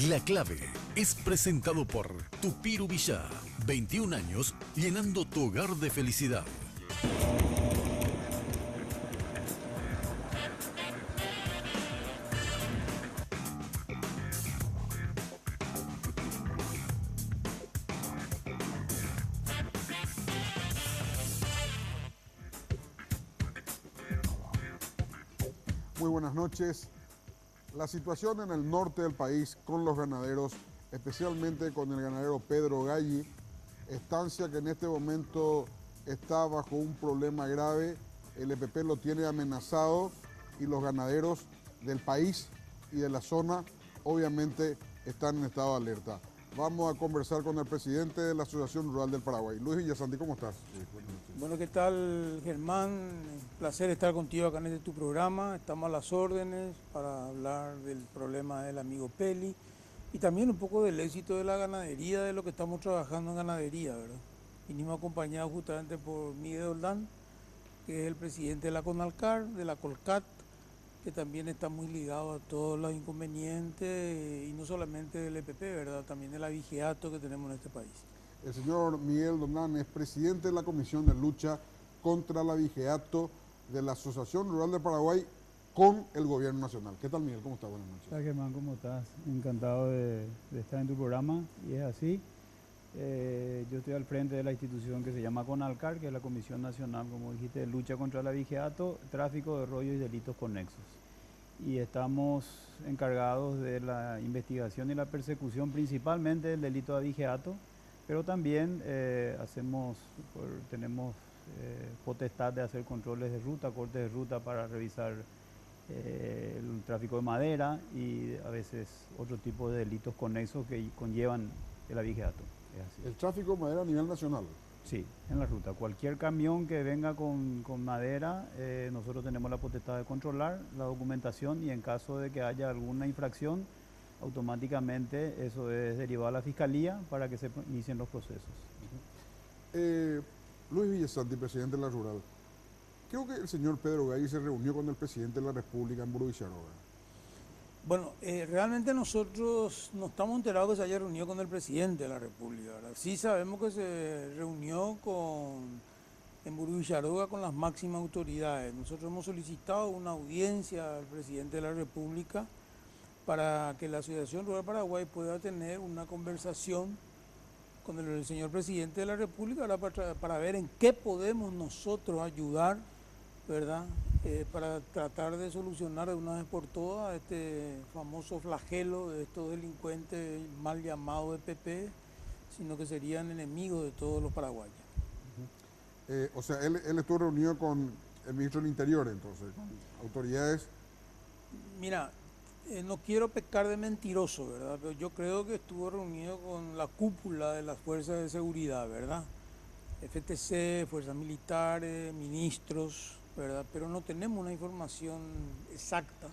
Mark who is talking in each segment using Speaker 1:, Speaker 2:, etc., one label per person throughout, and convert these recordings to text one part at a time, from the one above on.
Speaker 1: La Clave es presentado por Tupiru Villá. 21 años llenando tu hogar de felicidad.
Speaker 2: Muy buenas noches. La situación en el norte del país con los ganaderos, especialmente con el ganadero Pedro Galli, estancia que en este momento está bajo un problema grave. El EPP lo tiene amenazado y los ganaderos del país y de la zona obviamente están en estado de alerta. Vamos a conversar con el presidente de la Asociación Rural del Paraguay. Luis Villasanti, ¿cómo estás?
Speaker 3: Bueno, ¿qué tal, Germán? Un placer estar contigo acá en este tu programa. Estamos a las órdenes para hablar del problema del amigo Peli y también un poco del éxito de la ganadería, de lo que estamos trabajando en ganadería, ¿verdad? Vinimos acompañados justamente por Miguel Oldán, que es el presidente de la CONALCAR, de la COLCAT, que también está muy ligado a todos los inconvenientes, y no solamente del EPP, ¿verdad? También del abigeato que tenemos en este país.
Speaker 2: El señor Miguel Oldán es presidente de la Comisión de Lucha contra el Abigeato de la Asociación Rural de Paraguay con el Gobierno Nacional. ¿Qué tal, Miguel? ¿Cómo estás? Buenas noches.
Speaker 4: Hola, Germán, ¿cómo estás? Encantado de estar en tu programa, y es así. Yo estoy al frente de la institución que se llama CONALCAR, que es la Comisión Nacional, como dijiste, de Lucha contra el Abigeato, Tráfico de Rollos y Delitos Conexos. Y estamos encargados de la investigación y la persecución principalmente del delito de abigeato, pero también tenemos potestad de hacer controles de ruta, cortes de ruta para revisar el tráfico de madera y a veces otro tipo de delitos conexos que conllevan el abigeato. Es así.
Speaker 2: ¿El tráfico de madera a nivel nacional?
Speaker 4: Sí, en la ruta. Cualquier camión que venga con madera, nosotros tenemos la potestad de controlar la documentación, y en caso de que haya alguna infracción, automáticamente eso es derivado a la Fiscalía para que se inicien los procesos.
Speaker 2: Luis Villasanti, presidente de la Rural. Creo que el señor Pedro Galli se reunió con el presidente de la República en Burubicharroga.
Speaker 3: Bueno, realmente nosotros no estamos enterados que se haya reunido con el presidente de la República, ¿verdad? Sí sabemos que se reunió en Burubicharroga con las máximas autoridades. Nosotros hemos solicitado una audiencia al presidente de la República para que la Asociación Rural Paraguay pueda tener una conversación con el señor presidente de la República, ¿verdad? Para ver en qué podemos nosotros ayudar, ¿verdad? Para tratar de solucionar de una vez por todas este famoso flagelo de estos delincuentes mal llamados EPP, sino que serían enemigos de todos los paraguayos.
Speaker 2: O sea, él estuvo reunido con el ministro del Interior, entonces, con autoridades.
Speaker 3: Mira, no quiero pecar de mentiroso, ¿verdad? Pero yo creo que estuvo reunido con la cúpula de las fuerzas de seguridad, ¿verdad? FTC, fuerzas militares, ministros, ¿verdad? Pero no tenemos una información exacta,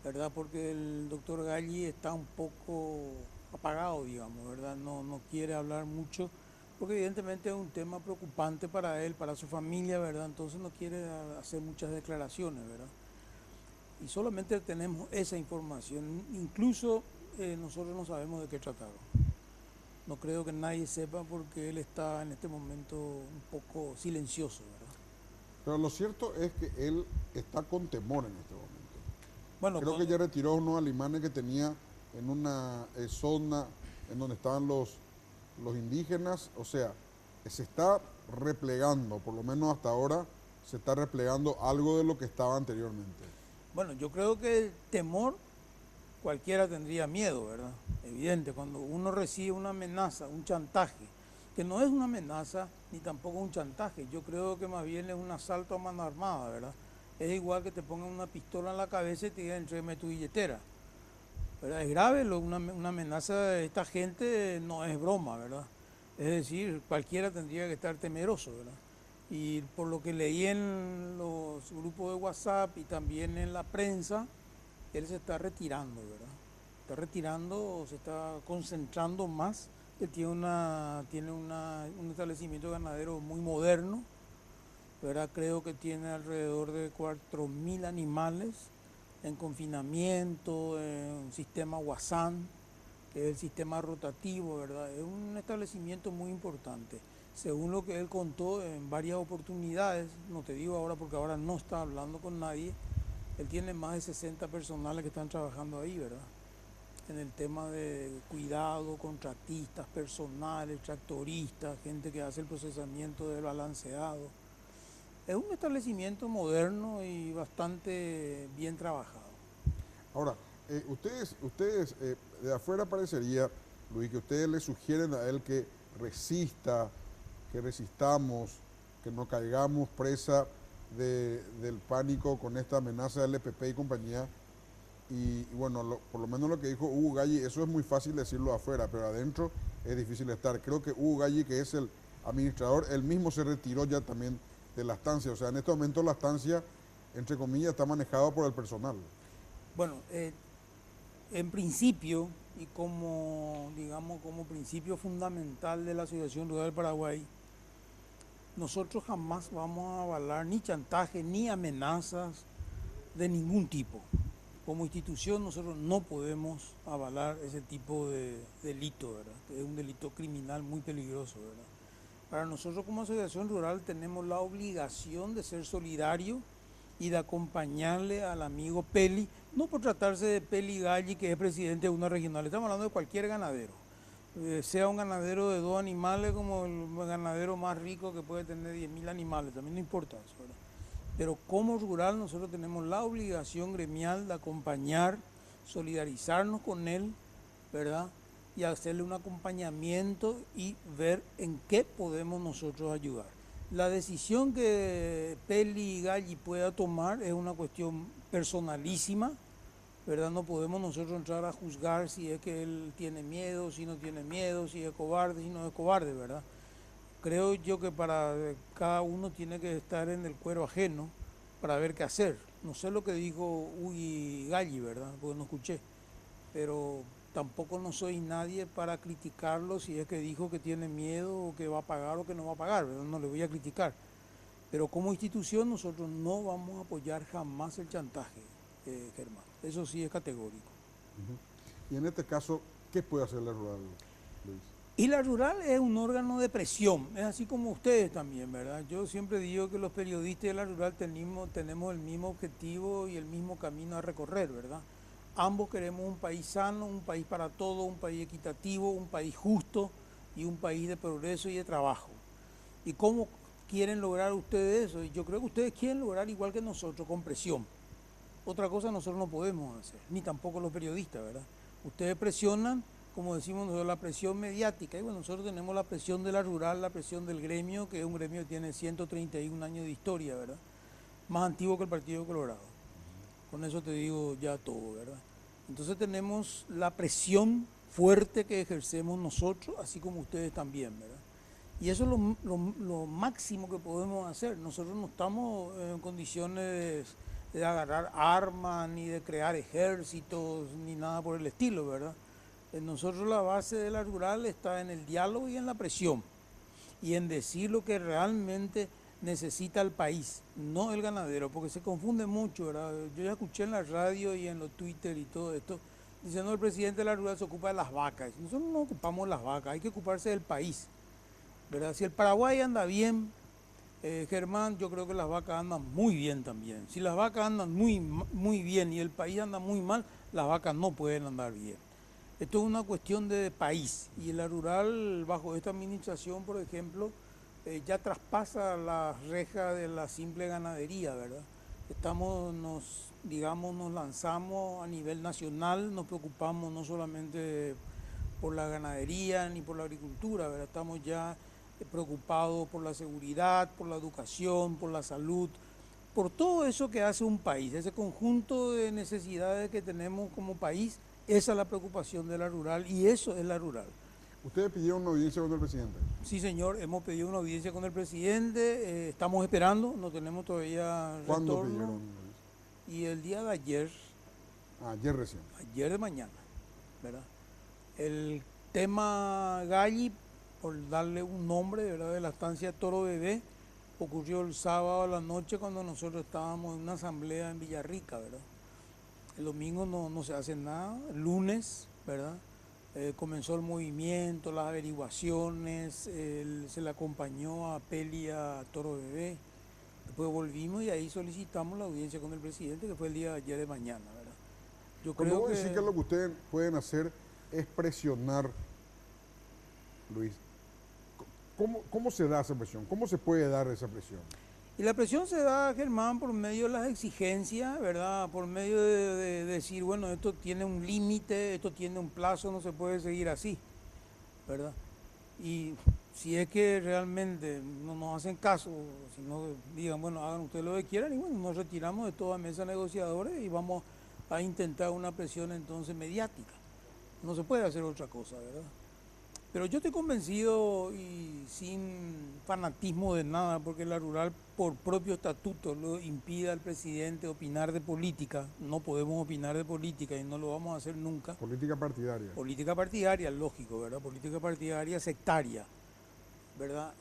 Speaker 3: ¿verdad? Porque el doctor Galli está un poco apagado, digamos, ¿verdad? No quiere hablar mucho, porque evidentemente es un tema preocupante para él, para su familia, ¿verdad? Entonces no quiere hacer muchas declaraciones, ¿verdad? Y solamente tenemos esa información, incluso nosotros no sabemos de qué trataron. No creo que nadie sepa, porque él está en este momento un poco silencioso, ¿verdad?
Speaker 2: Pero lo cierto es que él está con temor en este momento.
Speaker 3: Bueno,
Speaker 2: creo que ya retiró unos alimanes que tenía en una zona en donde estaban los indígenas. O sea, se está replegando, por lo menos hasta ahora, se está replegando algo de lo que estaba anteriormente.
Speaker 3: Bueno, yo creo que el temor, cualquiera tendría miedo, ¿verdad? Evidente, cuando uno recibe una amenaza, un chantaje, que no es una amenaza ni tampoco un chantaje, yo creo que más bien es un asalto a mano armada, ¿verdad? Es igual que te pongan una pistola en la cabeza y te digan entrégame tu billetera, ¿verdad? Es grave, una amenaza de esta gente no es broma, ¿verdad? Es decir, cualquiera tendría que estar temeroso, ¿verdad? Y por lo que leí en los grupos de WhatsApp y también en la prensa, él se está retirando, ¿verdad? Está retirando, se está concentrando más. Él tiene un establecimiento ganadero muy moderno, ¿verdad? Creo que tiene alrededor de 4.000 animales en confinamiento, en sistema WASAN, que es el sistema rotativo, ¿verdad? Es un establecimiento muy importante. Según lo que él contó en varias oportunidades, no te digo ahora porque ahora no está hablando con nadie, él tiene más de 60 personales que están trabajando ahí, ¿verdad? En el tema de cuidado, contratistas, personales, tractoristas, gente que hace el procesamiento del balanceado. Es un establecimiento moderno y bastante bien trabajado.
Speaker 2: Ahora, ustedes de afuera parecería, Luis, que ustedes le sugieren a él que resista, que resistamos, que no caigamos presa del pánico con esta amenaza del EPP y compañía. Y bueno, por lo menos lo que dijo Hugo Galli, eso es muy fácil decirlo afuera, pero adentro es difícil estar. Creo que Hugo Galli, que es el administrador, él mismo se retiró ya también de la estancia. O sea, en este momento la estancia, entre comillas, está manejada por el personal.
Speaker 3: Bueno, en principio, y como, digamos, como principio fundamental de la Asociación Rural del Paraguay, nosotros jamás vamos a avalar ni chantaje ni amenazas de ningún tipo. Como institución nosotros no podemos avalar ese tipo de delito, ¿verdad? Es un delito criminal muy peligroso, ¿verdad? Para nosotros como asociación rural tenemos la obligación de ser solidarios y de acompañarle al amigo Peli, no por tratarse de Peli Galli, que es presidente de una regional, estamos hablando de cualquier ganadero, sea un ganadero de 2 animales como el ganadero más rico que puede tener 10.000 animales, también no importa eso, ¿verdad? Pero como rural nosotros tenemos la obligación gremial de acompañar, solidarizarnos con él, ¿verdad? Y hacerle un acompañamiento y ver en qué podemos nosotros ayudar. La decisión que Peli Galli pueda tomar es una cuestión personalísima, ¿verdad? No podemos nosotros entrar a juzgar si es que él tiene miedo, si no tiene miedo, si es cobarde, si no es cobarde, ¿verdad? Creo yo que para cada uno tiene que estar en el cuero ajeno para ver qué hacer. No sé lo que dijo Uy Galli, ¿verdad? Porque no escuché. Pero tampoco no soy nadie para criticarlo si es que dijo que tiene miedo o que va a pagar o que no va a pagar, ¿verdad? No le voy a criticar. Pero como institución nosotros no vamos a apoyar jamás el chantaje, Germán. Eso sí es categórico.
Speaker 2: Y en este caso, ¿qué puede hacer la rural, Luis?
Speaker 3: Y la rural es un órgano de presión, es así como ustedes también, ¿verdad? Yo siempre digo que los periodistas de la rural tenemos el mismo objetivo y el mismo camino a recorrer, ¿verdad? Ambos queremos un país sano, un país para todos, un país equitativo, un país justo y un país de progreso y de trabajo. ¿Y cómo quieren lograr ustedes eso? Yo creo que ustedes quieren lograr igual que nosotros, con presión. Otra cosa nosotros no podemos hacer, ni tampoco los periodistas, ¿verdad? Ustedes presionan, como decimos nosotros, la presión mediática. Y bueno, nosotros tenemos la presión de la rural, la presión del gremio, que es un gremio que tiene 131 años de historia, ¿verdad? Más antiguo que el Partido Colorado. Con eso te digo ya todo, ¿verdad? Entonces tenemos la presión fuerte que ejercemos nosotros, así como ustedes también, ¿verdad? Y eso es lo máximo que podemos hacer. Nosotros no estamos en condiciones de agarrar armas, ni de crear ejércitos, ni nada por el estilo, ¿verdad? Nosotros la base de la rural está en el diálogo y en la presión, y en decir lo que realmente necesita el país, no el ganadero, porque se confunde mucho, ¿verdad? Yo ya escuché en la radio y en los Twitter y todo esto, diciendo el presidente de la rural se ocupa de las vacas. Nosotros no ocupamos las vacas, hay que ocuparse del país, ¿verdad? Si el Paraguay anda bien, Germán, yo creo que las vacas andan muy bien también. Si las vacas andan muy bien y el país anda muy mal, las vacas no pueden andar bien. Esto es una cuestión de país, y la rural bajo esta administración, por ejemplo, ya traspasa la reja de la simple ganadería, ¿verdad? Nos lanzamos a nivel nacional, nos preocupamos no solamente por la ganadería ni por la agricultura, ¿verdad? Estamos ya preocupados por la seguridad, por la educación, por la salud, por todo eso que hace un país, ese conjunto de necesidades que tenemos como país. Esa es la preocupación de la rural y eso es la rural.
Speaker 2: ¿Ustedes pidieron una audiencia con el presidente?
Speaker 3: Sí, señor, hemos pedido una audiencia con el presidente, estamos esperando, no tenemos todavía retorno.
Speaker 2: ¿Cuándo pidieron?
Speaker 3: Y el día de ayer.
Speaker 2: Ayer recién.
Speaker 3: Ayer de mañana, ¿verdad? El tema Galli, por darle un nombre, ¿verdad?, de la estancia Toro Bebé, ocurrió el sábado a la noche cuando nosotros estábamos en una asamblea en Villarrica, ¿verdad? El domingo no se hace nada, el lunes, ¿verdad? Comenzó el movimiento, las averiguaciones, se le acompañó a Peli a Toro Bebé. Después volvimos y ahí solicitamos la audiencia con el presidente, que fue el día de ayer de mañana, ¿verdad? Yo
Speaker 2: Cuando
Speaker 3: creo
Speaker 2: vos decís que lo que ustedes pueden hacer es presionar, Luis, ¿cómo se da esa presión? ¿Cómo se puede dar esa presión?
Speaker 3: Y la presión se da, Germán, por medio de las exigencias, ¿verdad? Por medio de decir, bueno, esto tiene un límite, esto tiene un plazo, no se puede seguir así, ¿verdad? Y si es que realmente no nos hacen caso, si no digan, bueno, hagan ustedes lo que quieran, y bueno, nos retiramos de toda mesa negociadora y vamos a intentar una presión entonces mediática. No se puede hacer otra cosa, ¿verdad? Pero yo estoy convencido y sin fanatismo de nada, porque la rural por propio estatuto lo impide al presidente opinar de política. No podemos opinar de política y no lo vamos a hacer nunca.
Speaker 2: Política partidaria.
Speaker 3: Política partidaria, lógico, ¿verdad? Política partidaria sectaria, ¿verdad?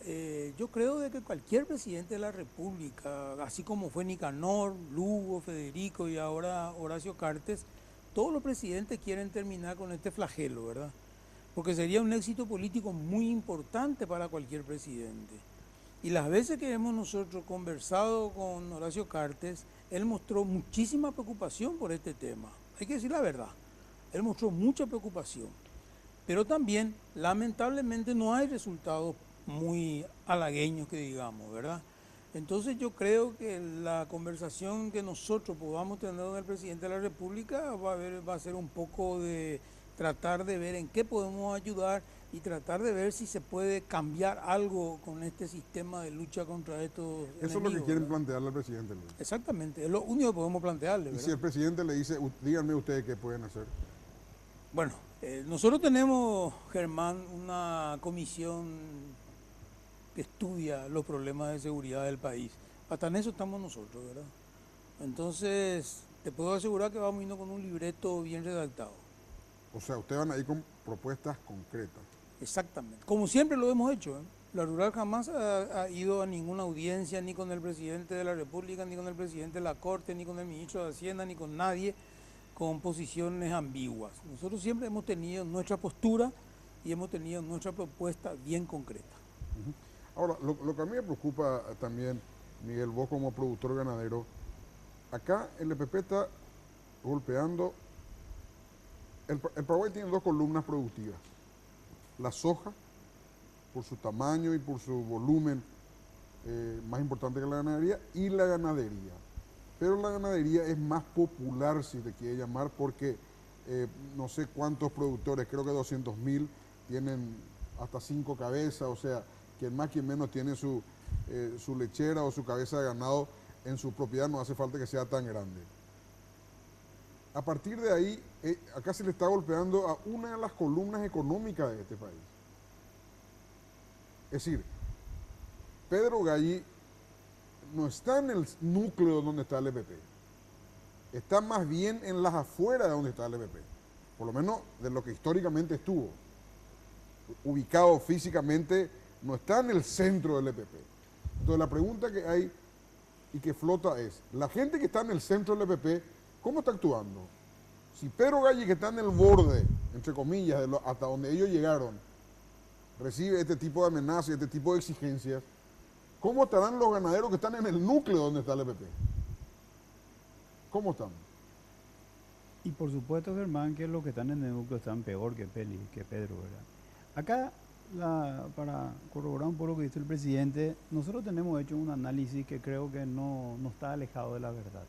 Speaker 3: Yo creo de que cualquier presidente de la República, así como fue Nicanor, Lugo, Federico y ahora Horacio Cartes, todos los presidentes quieren terminar con este flagelo, ¿verdad? Porque sería un éxito político muy importante para cualquier presidente. Y las veces que hemos nosotros conversado con Horacio Cartes, él mostró muchísima preocupación por este tema. Hay que decir la verdad, él mostró mucha preocupación. Pero también, lamentablemente, no hay resultados muy halagüeños que digamos, ¿verdad? Entonces yo creo que la conversación que nosotros podamos tener con el presidente de la República va a ser un poco de tratar de ver en qué podemos ayudar y tratar de ver si se puede cambiar algo con este sistema de lucha contra estos
Speaker 2: Eso es lo que quieren plantearle al presidente, Luis.
Speaker 3: Exactamente, es lo único que podemos plantearle,
Speaker 2: Y
Speaker 3: ¿verdad?
Speaker 2: si el presidente le dice, díganme ustedes qué pueden hacer.
Speaker 3: Bueno, nosotros tenemos, Germán, una comisión que estudia los problemas de seguridad del país. Hasta en eso estamos nosotros, ¿verdad? Entonces, te puedo asegurar que vamos yendo con un libreto bien redactado.
Speaker 2: O sea, ustedes van a ir con propuestas concretas.
Speaker 3: Exactamente, como siempre lo hemos hecho, ¿eh? La rural jamás ha ido a ninguna audiencia, ni con el presidente de la República, ni con el presidente de la Corte, ni con el ministro de Hacienda, ni con nadie con posiciones ambiguas. Nosotros siempre hemos tenido nuestra postura y hemos tenido nuestra propuesta bien concreta.
Speaker 2: Ahora, lo que a mí me preocupa también, Miguel, vos como productor ganadero, acá el EPP está golpeando. El Paraguay tiene dos columnas productivas. La soja, por su tamaño y por su volumen, más importante que la ganadería, y la ganadería. Pero la ganadería es más popular, si te quiere llamar, porque no sé cuántos productores, creo que 200.000 tienen hasta 5 cabezas, o sea, quien más, quien menos tiene su lechera o su cabeza de ganado en su propiedad, no hace falta que sea tan grande. A partir de ahí, acá se le está golpeando a una de las columnas económicas de este país. Es decir, Pedro Galli no está en el núcleo donde está el EPP, está más bien en las afueras de donde está el EPP, por lo menos de lo que históricamente estuvo. Ubicado físicamente, no está en el centro del EPP. Entonces la pregunta que hay y que flota es, la gente que está en el centro del EPP, ¿cómo está actuando? Si Pedro Galli, que está en el borde, entre comillas, hasta donde ellos llegaron, recibe este tipo de amenazas y este tipo de exigencias, ¿cómo estarán los ganaderos que están en el núcleo donde está el EPP? ¿Cómo están?
Speaker 4: Y por supuesto, Germán, que los que están en el núcleo están peor que Pedro, ¿verdad? Acá, para corroborar un poco lo que dice el presidente, nosotros tenemos hecho un análisis que creo que no está alejado de la verdad.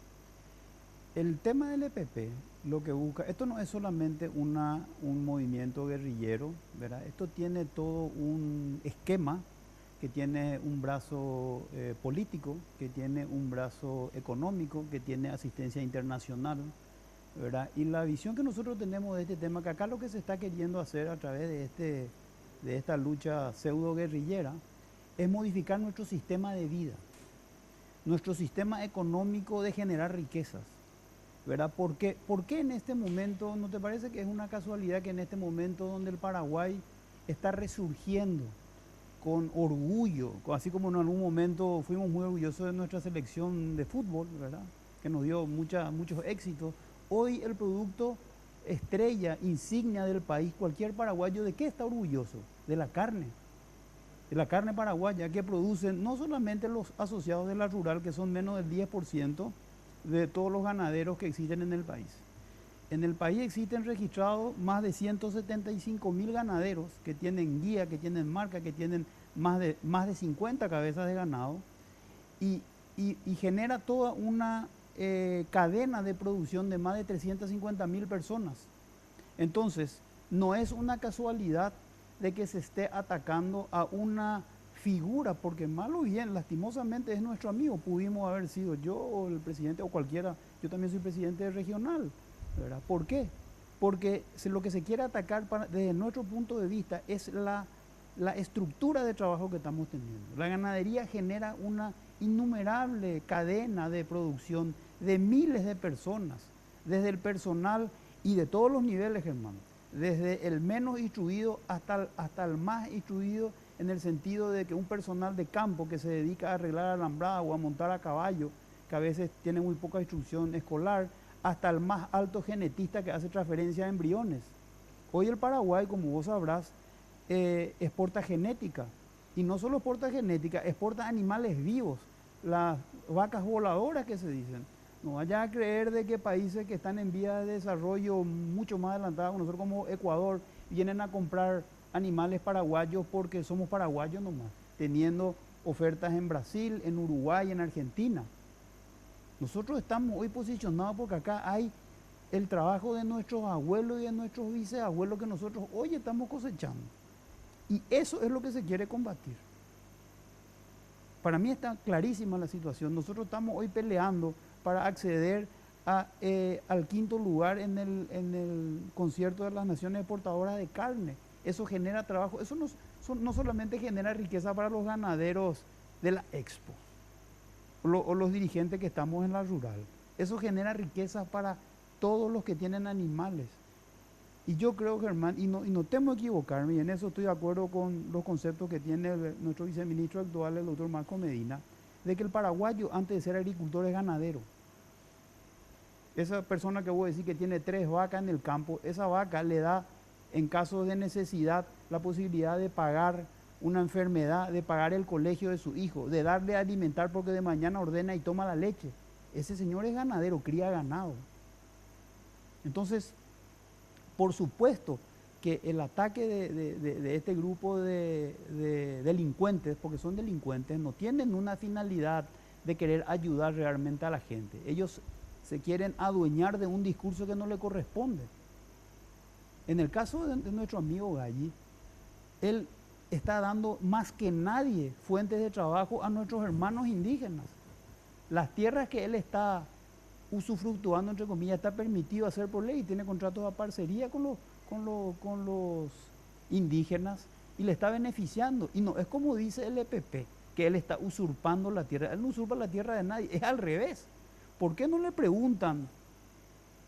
Speaker 4: El tema del EPP, lo que busca, esto no es solamente un movimiento guerrillero, ¿verdad? Esto tiene todo un esquema que tiene un brazo político, que tiene un brazo económico, que tiene asistencia internacional, ¿verdad? Y la visión que nosotros tenemos de este tema, que acá lo que se está queriendo hacer a través de esta lucha pseudo guerrillera, es modificar nuestro sistema de vida, nuestro sistema económico de generar riquezas, ¿verdad? ¿Por qué en este momento, no te parece que es una casualidad que en este momento donde el Paraguay está resurgiendo con orgullo, así como en algún momento fuimos muy orgullosos de nuestra selección de fútbol, ¿verdad? Que nos dio muchos éxitos. Hoy el producto estrella, insignia del país, cualquier paraguayo, ¿de qué está orgulloso? De la carne paraguaya que producen no solamente los asociados de la rural, que son menos del 10% de todos los ganaderos que existen en el país. En el país existen registrados más de 175.000 ganaderos que tienen guía, que tienen marca, que tienen más de 50 cabezas de ganado y genera toda una cadena de producción de más de 350.000 personas. Entonces, no es una casualidad de que se esté atacando a una figura, porque mal o bien, lastimosamente es nuestro amigo, pudimos haber sido yo o el presidente o cualquiera, yo también soy presidente regional, ¿verdad? ¿Por qué? Porque lo que se quiere atacar desde nuestro punto de vista es la estructura de trabajo que estamos teniendo. La ganadería genera una innumerable cadena de producción de miles de personas, desde el personal y de todos los niveles, Germán, desde el menos instruido hasta el más instruido, en el sentido de que un personal de campo que se dedica a arreglar alambrada o a montar a caballo, que a veces tiene muy poca instrucción escolar, hasta el más alto genetista que hace transferencia de embriones. Hoy el Paraguay, como vos sabrás, exporta genética, y no solo exporta genética, exporta animales vivos, las vacas voladoras que se dicen. No vaya a creer de que países que están en vía de desarrollo mucho más adelantados, nosotros como Ecuador, vienen a comprar animales paraguayos porque somos paraguayos nomás, teniendo ofertas en Brasil, en Uruguay, en Argentina. Nosotros estamos hoy posicionados porque acá hay el trabajo de nuestros abuelos y de nuestros bisabuelos que nosotros hoy estamos cosechando. Y eso es lo que se quiere combatir. Para mí está clarísima la situación. Nosotros estamos hoy peleando para acceder al quinto lugar en el concierto de las naciones exportadoras de carne. Eso genera trabajo. Eso no solamente genera riqueza para los ganaderos de la Expo o los dirigentes que estamos en la rural. Eso genera riqueza para todos los que tienen animales. Y yo creo, Germán, y no temo equivocarme, y en eso estoy de acuerdo con los conceptos que tiene nuestro viceministro actual, el doctor Marco Medina, de que el paraguayo, antes de ser agricultor, es ganadero. Esa persona que vos decís que tiene 3 vacas en el campo, esa vaca le da, en caso de necesidad, la posibilidad de pagar una enfermedad, de pagar el colegio de su hijo, de darle a alimentar porque de mañana ordena y toma la leche. Ese señor es ganadero, cría ganado. Entonces, por supuesto que el ataque de este grupo de delincuentes, porque son delincuentes, no tienen una finalidad de querer ayudar realmente a la gente. Ellos se quieren adueñar de un discurso que no le corresponde. En el caso de nuestro amigo Galli, él está dando más que nadie fuentes de trabajo a nuestros hermanos indígenas. Las tierras que él está usufructuando, entre comillas, está permitido hacer por ley, tiene contratos de parcería con los indígenas y le está beneficiando. Y no es como dice el EPP, que él está usurpando la tierra. Él no usurpa la tierra de nadie, es al revés. ¿Por qué no le preguntan?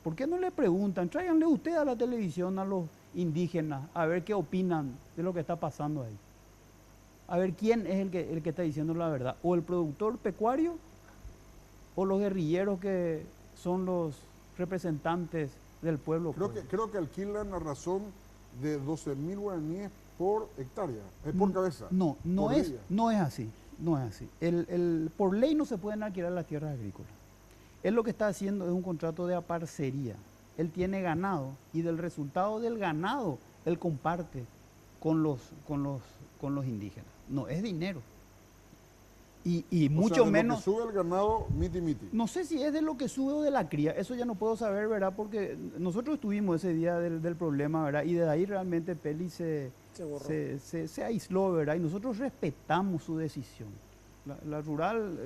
Speaker 4: Tráiganle usted a la televisión a los indígenas a ver qué opinan de lo que está pasando ahí. A ver quién es el que está diciendo la verdad. O el productor pecuario o los guerrilleros que son los representantes del pueblo.
Speaker 2: Creo que alquilan a razón de 12.000 guaraníes por hectárea, por cabeza.
Speaker 4: No es así. Por ley no se pueden alquilar las tierras agrícolas. Él lo que está haciendo es un contrato de aparcería. Él tiene ganado y del resultado del ganado él comparte con los indígenas. No es dinero. Y mucho menos.
Speaker 2: Lo que sube el ganado, miti.
Speaker 4: No sé si es de lo que sube o de la cría, eso ya no puedo saber, ¿verdad? Porque nosotros estuvimos ese día del problema, ¿verdad? Y desde ahí realmente Peli se aisló, ¿verdad? Y nosotros respetamos su decisión. La rural,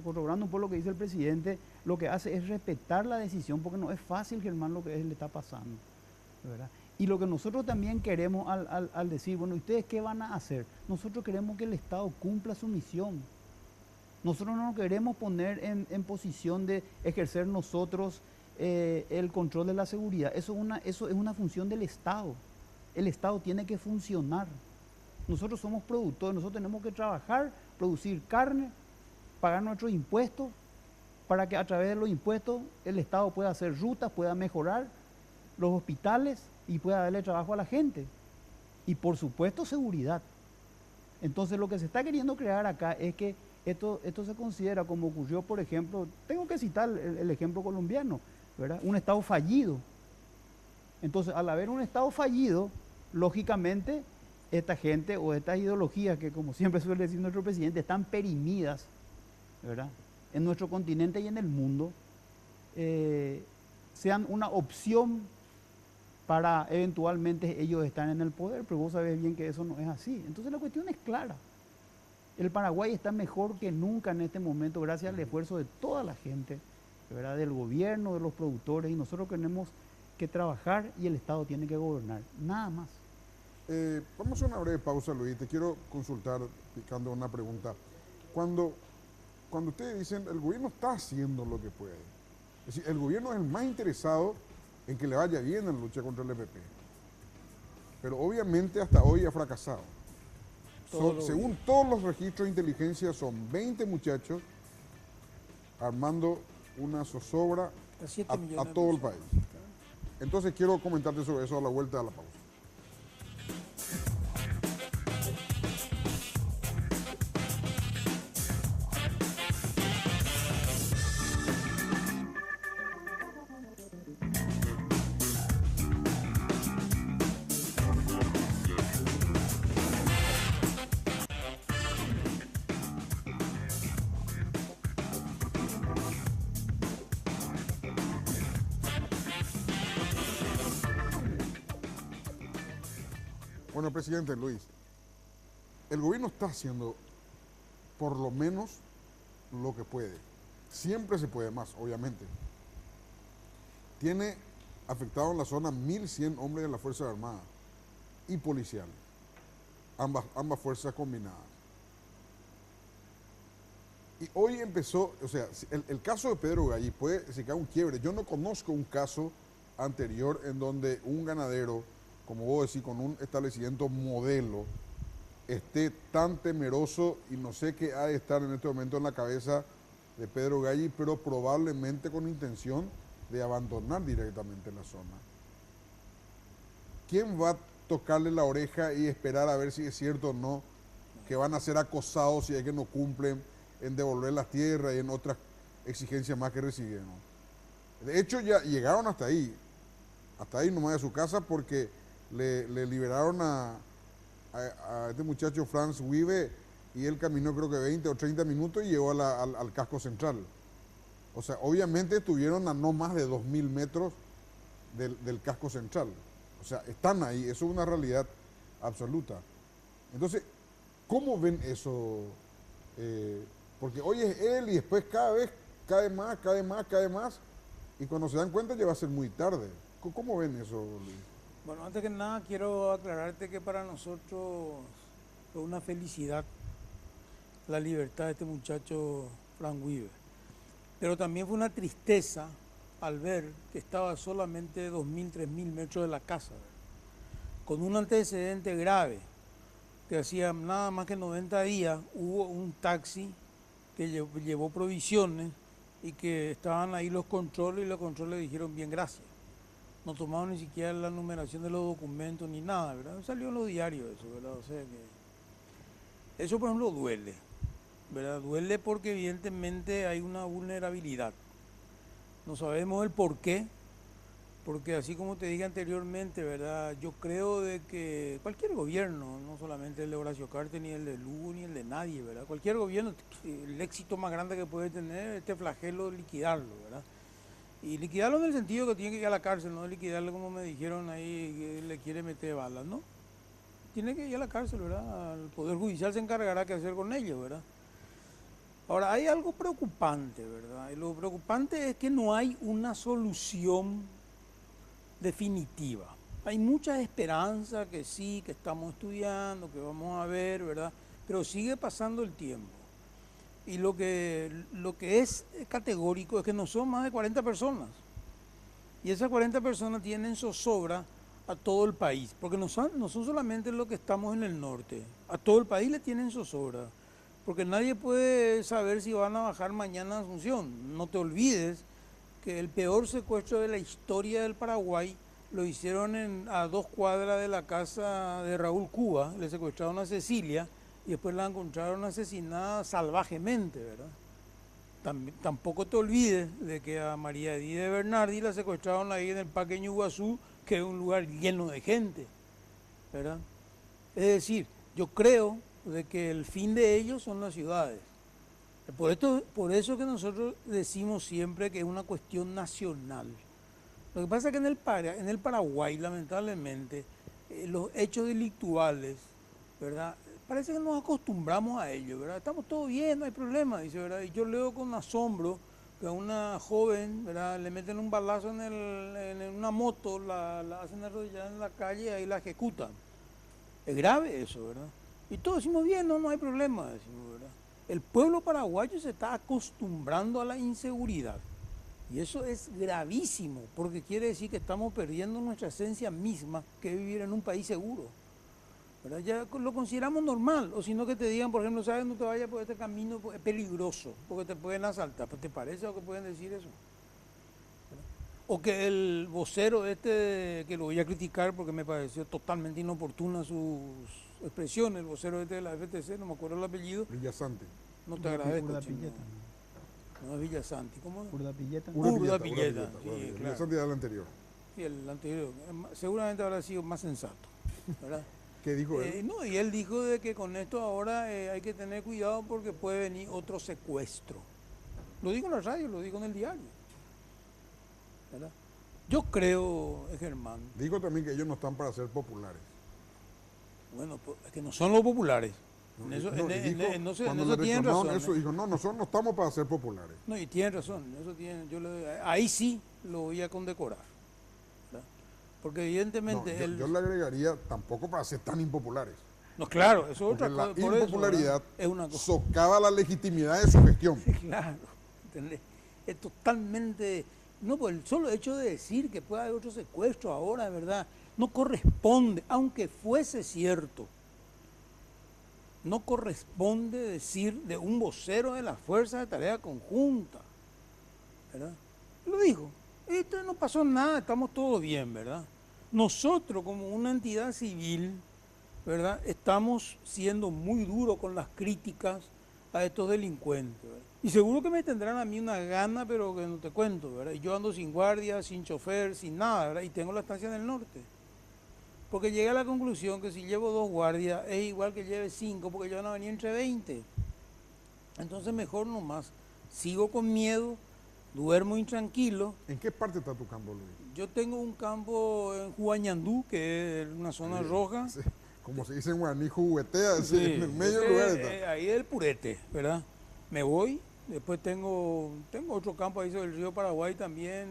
Speaker 4: corroborando un poco lo que dice el presidente, lo que hace es respetar la decisión, porque no es fácil, Germán, lo que le está pasando, ¿verdad? Y lo que nosotros también queremos al decir, bueno, ¿ustedes qué van a hacer? Nosotros queremos que el Estado cumpla su misión. Nosotros no nos queremos poner en posición de ejercer nosotros el control de la seguridad. Eso es una función del Estado. El Estado tiene que funcionar. Nosotros somos productores, nosotros tenemos que trabajar, producir carne, pagar nuestros impuestos, para que a través de los impuestos el Estado pueda hacer rutas, pueda mejorar los hospitales y pueda darle trabajo a la gente. Y por supuesto seguridad. Entonces lo que se está queriendo crear acá es que esto se considera como ocurrió, por ejemplo, tengo que citar el ejemplo colombiano, ¿verdad? Un Estado fallido. Entonces, al haber un Estado fallido, lógicamente, esta gente o estas ideologías que, como siempre suele decir nuestro presidente, están perimidas, ¿verdad?, en nuestro continente y en el mundo, sean una opción para eventualmente ellos estar en el poder, pero vos sabés bien que eso no es así. Entonces la cuestión es clara. El Paraguay está mejor que nunca en este momento gracias al esfuerzo de toda la gente, ¿verdad?, del gobierno, de los productores, y nosotros tenemos que trabajar y el Estado tiene que gobernar, nada más.
Speaker 2: Vamos a hacer una breve pausa, Luis. Te quiero consultar, picando una pregunta. Cuando ustedes dicen el gobierno está haciendo lo que puede, es decir, el gobierno es el más interesado en que le vaya bien en la lucha contra el EPP, pero obviamente hasta hoy ha fracasado. Según todos los registros de inteligencia, son 20 muchachos armando una zozobra a todo el país. Entonces quiero comentarte sobre eso a la vuelta de la pausa. Bueno, presidente Luis, el gobierno está haciendo por lo menos lo que puede. Siempre se puede más, obviamente. Tiene afectado en la zona 1.100 hombres de las Fuerzas Armadas y policiales, ambas fuerzas combinadas. Y hoy empezó, o sea, el caso de Pedro Gallí puede significar un quiebre. Yo no conozco un caso anterior en donde un ganadero, como vos decís, con un establecimiento modelo, esté tan temeroso, y no sé qué ha de estar en este momento en la cabeza de Pedro Gallí, pero probablemente con intención de abandonar directamente la zona. ¿Quién va a tocarle la oreja y esperar a ver si es cierto o no que van a ser acosados si es que no cumplen en devolver las tierras y en otras exigencias más que recibieron? De hecho, ya llegaron hasta ahí nomás de su casa, porque le liberaron a este muchacho Franz Wiebe, y él caminó creo que 20 o 30 minutos y llegó al casco central. O sea, obviamente estuvieron a no más de 2.000 metros del casco central. O sea, están ahí, eso es una realidad absoluta. Entonces, ¿cómo ven eso? Porque hoy es él y después cada vez cae más, y cuando se dan cuenta ya va a ser muy tarde. ¿Cómo ven eso, Luis?
Speaker 3: Bueno, antes que nada quiero aclararte que para nosotros fue una felicidad la libertad de este muchacho Franz Wiebe, pero también fue una tristeza al ver que estaba solamente 2.000, 3.000 metros de la casa, ¿verdad?, con un antecedente grave, que hacía nada más que 90 días hubo un taxi que llevó provisiones y que estaban ahí los controles, y los controles dijeron bien, gracias. No tomaron ni siquiera la numeración de los documentos ni nada, ¿verdad? Salió en los diarios eso, ¿verdad? O sea que eso, por ejemplo, duele, ¿verdad? Duele porque evidentemente hay una vulnerabilidad. No sabemos el por qué, porque así como te dije anteriormente, ¿verdad?, yo creo de que cualquier gobierno, no solamente el de Horacio Cartes, ni el de Lugo, ni el de nadie, ¿verdad?, cualquier gobierno, el éxito más grande que puede tener es este flagelo, liquidarlo, ¿verdad? Y liquidarlo en el sentido que tiene que ir a la cárcel, no liquidarlo como me dijeron ahí, que le quiere meter balas, ¿no? Tiene que ir a la cárcel, ¿verdad? El Poder Judicial se encargará qué hacer con ellos, ¿verdad? Ahora, hay algo preocupante, ¿verdad? Y lo preocupante es que no hay una solución definitiva. Hay mucha esperanza que sí, que estamos estudiando, que vamos a ver, ¿verdad? Pero sigue pasando el tiempo. Y lo que es categórico es que no son más de 40 personas. Y esas 40 personas tienen zozobra a todo el país, porque no son solamente los que estamos en el norte, a todo el país le tienen zozobra, porque nadie puede saber si van a bajar mañana a Asunción. No te olvides que el peor secuestro de la historia del Paraguay lo hicieron a 2 cuadras de la casa de Raúl Cuba, le secuestraron a Cecilia y después la encontraron asesinada salvajemente, ¿verdad? Tampoco te olvides de que a María Edith de Bernardi la secuestraron ahí en el Parque Ñuguazú, que es un lugar lleno de gente, ¿verdad? Es decir, yo creo de que el fin de ellos son las ciudades. Por eso que nosotros decimos siempre que es una cuestión nacional. Lo que pasa es que en el Paraguay, lamentablemente, los hechos delictuales, ¿verdad? Parece que nos acostumbramos a ello, ¿verdad? Estamos todos bien, no hay problema, dice, ¿verdad? Y yo leo con asombro que a una joven, ¿verdad? Le meten un balazo en una moto, la hacen arrodillar en la calle y ahí la ejecutan. Es grave eso, ¿verdad? Y todos decimos bien, no hay problema, decimos, ¿verdad? El pueblo paraguayo se está acostumbrando a la inseguridad. Y eso es gravísimo, porque quiere decir que estamos perdiendo nuestra esencia misma, que es vivir en un país seguro, ¿verdad? Ya lo consideramos normal, o si no que te digan, por ejemplo, ¿sabes? No te vayas por este camino, es peligroso, porque te pueden asaltar. ¿Te parece o que pueden decir eso? ¿Verdad? O que el vocero que lo voy a criticar porque me pareció totalmente inoportuna sus expresiones, el vocero de la FTC, no me acuerdo el apellido.
Speaker 2: Villasanti.
Speaker 3: No te agradezco,
Speaker 4: Urdapilleta.
Speaker 3: No es Villasanti, ¿cómo?
Speaker 4: Urdapilleta.
Speaker 3: Urdapilleta, sí, claro.
Speaker 2: Villasanti era el anterior.
Speaker 3: Sí, el anterior. Seguramente habrá sido más sensato, ¿verdad?
Speaker 2: ¿Qué dijo él?
Speaker 3: No, y él dijo de que con esto ahora hay que tener cuidado porque puede venir otro secuestro. Lo digo en la radio, lo digo en el diario, ¿verdad? Yo creo, Germán.
Speaker 2: Dijo también que ellos no están para ser populares.
Speaker 3: Bueno, pues, es que no son los populares. En eso tienen razón.
Speaker 2: Eso dijo, no, nosotros no estamos para ser populares.
Speaker 3: No, y tienen razón. Ahí sí lo voy a condecorar, ¿verdad? Porque evidentemente
Speaker 2: yo le agregaría tampoco para ser tan impopulares.
Speaker 3: No, claro, eso es otra
Speaker 2: cosa.
Speaker 3: cosa.
Speaker 2: La impopularidad
Speaker 3: es una cosa.
Speaker 2: socava la legitimidad de su gestión.
Speaker 3: Claro, ¿entendés? Es totalmente. No, por el solo hecho de decir que puede haber otro secuestro ahora, ¿verdad? No corresponde, aunque fuese cierto. No corresponde decir de un vocero de las Fuerzas de Tarea Conjunta, ¿verdad? Lo dijo. Esto no pasó nada, estamos todos bien, ¿verdad? Nosotros como una entidad civil, ¿verdad? Estamos siendo muy duros con las críticas a estos delincuentes, ¿verdad? Y seguro que me tendrán a mí una gana, pero que no te cuento, ¿verdad? Y yo ando sin guardia, sin chofer, sin nada, ¿verdad? Y tengo la estancia en el norte. Porque llegué a la conclusión que si llevo 2 guardias es igual que lleve 5, porque yo van a venir entre 20. Entonces mejor nomás. Sigo con miedo, duermo intranquilo.
Speaker 2: ¿En qué parte está tu campo, Luis?
Speaker 3: Yo tengo un campo en Juañandú, que es una zona roja.
Speaker 2: Sí. Como se dice en guaraní, juguetea,
Speaker 3: Sí,
Speaker 2: en el medio del lugar está.
Speaker 3: ahí es el Purete, ¿verdad? Me voy, después tengo otro campo ahí sobre el río Paraguay también,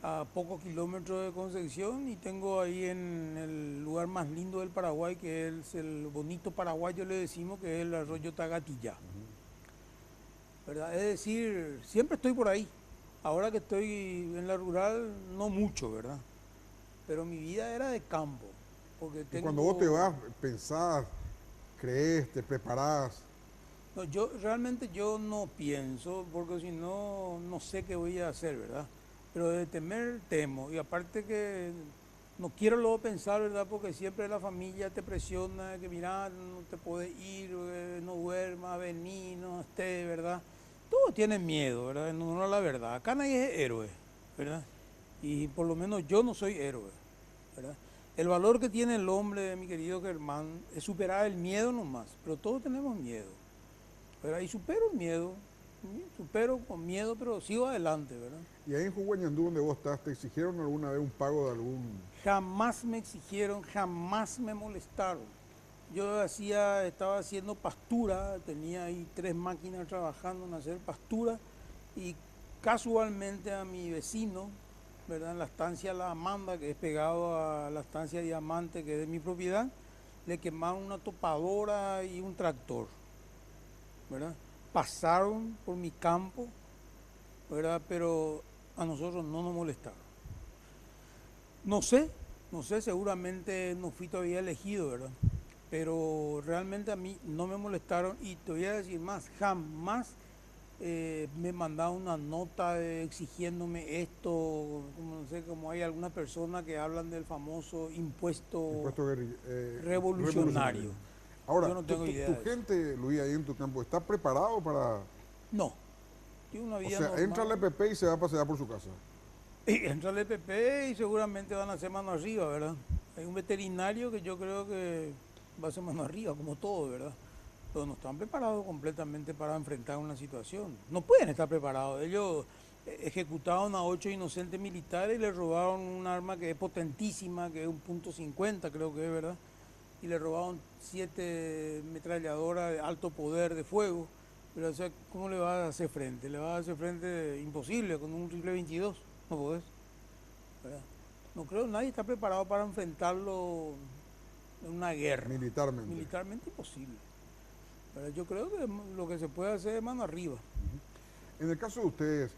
Speaker 3: a pocos kilómetros de Concepción, y tengo ahí en el lugar más lindo del Paraguay, que es el bonito paraguayo, le decimos, que es el arroyo Tagatilla. ¿Verdad? Es decir, siempre estoy por ahí. Ahora que estoy en la rural, no mucho, ¿verdad? Pero mi vida era de campo. Porque
Speaker 2: Y cuando vos te vas, pensás, crees, te preparás.
Speaker 3: No, realmente yo no pienso, porque si no, no sé qué voy a hacer, ¿verdad? Pero de temer, temo. Y aparte que no quiero luego pensar, ¿verdad? Porque siempre la familia te presiona, que mira, no te puedes ir, no duermas, vení, no estés, ¿verdad? Todos tienen miedo, ¿verdad? No es la verdad. Acá nadie es héroe, ¿verdad? Y por lo menos yo no soy héroe, ¿verdad? El valor que tiene el hombre, mi querido Germán, es superar el miedo nomás. Pero todos tenemos miedo, ¿verdad? Y supero el miedo, supero con miedo, pero sigo adelante, ¿verdad?
Speaker 2: Y ahí en Juguañandú, donde vos estás, ¿te exigieron alguna vez un pago de algún...?
Speaker 3: Jamás me exigieron, jamás me molestaron. Yo estaba haciendo pastura, tenía ahí 3 máquinas trabajando en hacer pastura, y casualmente a mi vecino, ¿verdad? En la estancia La Amanda, que es pegado a la estancia Diamante, que es de mi propiedad, le quemaron una topadora y un tractor, ¿verdad? Pasaron por mi campo, ¿verdad? Pero a nosotros no nos molestaron. No sé, seguramente no fui todavía elegido, ¿verdad? Pero realmente a mí no me molestaron, y te voy a decir más, jamás me mandaba una nota exigiéndome esto, como, no sé, como hay algunas personas que hablan del famoso impuesto revolucionario.
Speaker 2: Ahora,
Speaker 3: Yo no tengo idea
Speaker 2: tu
Speaker 3: de eso.
Speaker 2: gente, Luis, ahí en tu campo, ¿está preparado para...?
Speaker 3: No, tiene una
Speaker 2: O
Speaker 3: vida
Speaker 2: sea,
Speaker 3: normal.
Speaker 2: entra al EPP y se va a pasear por su casa.
Speaker 3: Y entra el EPP y seguramente van a hacer mano arriba, ¿verdad? Hay un veterinario que yo creo que va a ser mano arriba, como todo, ¿verdad? Pero no están preparados completamente para enfrentar una situación. No pueden estar preparados. Ellos ejecutaron a 8 inocentes militares y le robaron un arma que es potentísima, que es un .50, creo que es, ¿verdad? Y le robaron 7 metralladoras de alto poder de fuego. Pero, o sea, ¿cómo le vas a hacer frente? Le vas a hacer frente imposible con un rifle 22. No podés, ¿verdad? No creo que nadie está preparado para enfrentarlo en una guerra.
Speaker 2: Militarmente.
Speaker 3: Militarmente imposible. Pero yo creo que lo que se puede hacer es mano arriba.
Speaker 2: En el caso de ustedes,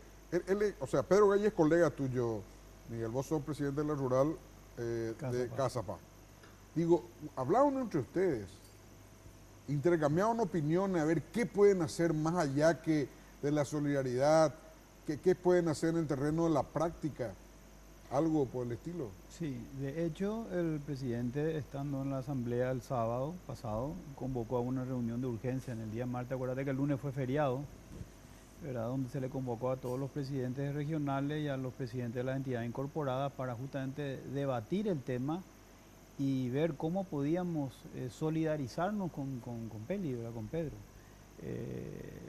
Speaker 2: o sea, Pedro Galle es colega tuyo, Miguel, vos sos presidente de la rural de Casapa. Digo, hablaron entre ustedes, intercambiaron opiniones, a ver qué pueden hacer más allá que de la solidaridad, qué pueden hacer en el terreno de la práctica, algo por el estilo.
Speaker 4: Sí, de hecho el presidente, estando en la asamblea el sábado pasado, convocó a una reunión de urgencia en el día martes. Acuérdate que el lunes fue feriado, ¿verdad? Donde se le convocó a todos los presidentes regionales y a los presidentes de las entidades incorporadas para justamente debatir el tema y ver cómo podíamos solidarizarnos con Peli, ¿verdad? Con Pedro.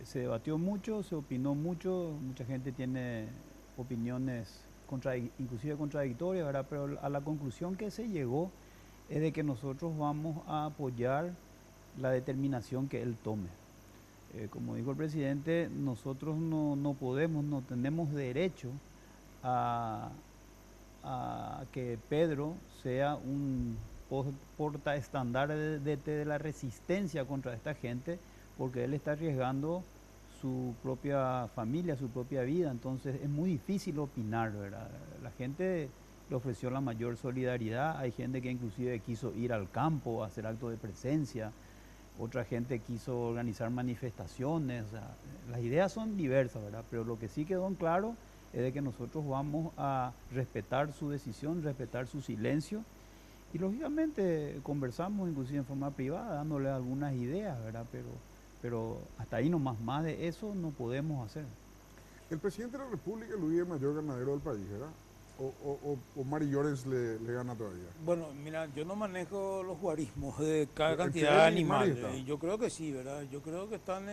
Speaker 4: Se debatió mucho, se opinó mucho, mucha gente tiene opiniones inclusive contradictorias, ¿verdad? Pero a la conclusión que se llegó es de que nosotros vamos a apoyar la determinación que él tome. Como dijo el presidente, nosotros no podemos, no tenemos derecho a que Pedro sea un portaestandarte de la resistencia contra esta gente, porque él está arriesgando su propia familia, su propia vida. Entonces es muy difícil opinar, ¿verdad? La gente le ofreció la mayor solidaridad, hay gente que inclusive quiso ir al campo a hacer actos de presencia, otra gente quiso organizar manifestaciones, o sea, las ideas son diversas, ¿verdad? Pero lo que sí quedó en claro es de que nosotros vamos a respetar su decisión, respetar su silencio, y lógicamente conversamos inclusive en forma privada, dándole algunas ideas, ¿verdad? Pero hasta ahí nomás, más de eso no podemos hacer.
Speaker 2: El presidente de la República, Luis, es el mayor ganadero del país, ¿verdad? ¿O Mari Llorens le gana todavía?
Speaker 3: Bueno, mira, yo no manejo los guarismos de cada cantidad de animales. Y yo creo que sí, ¿verdad? Yo creo que están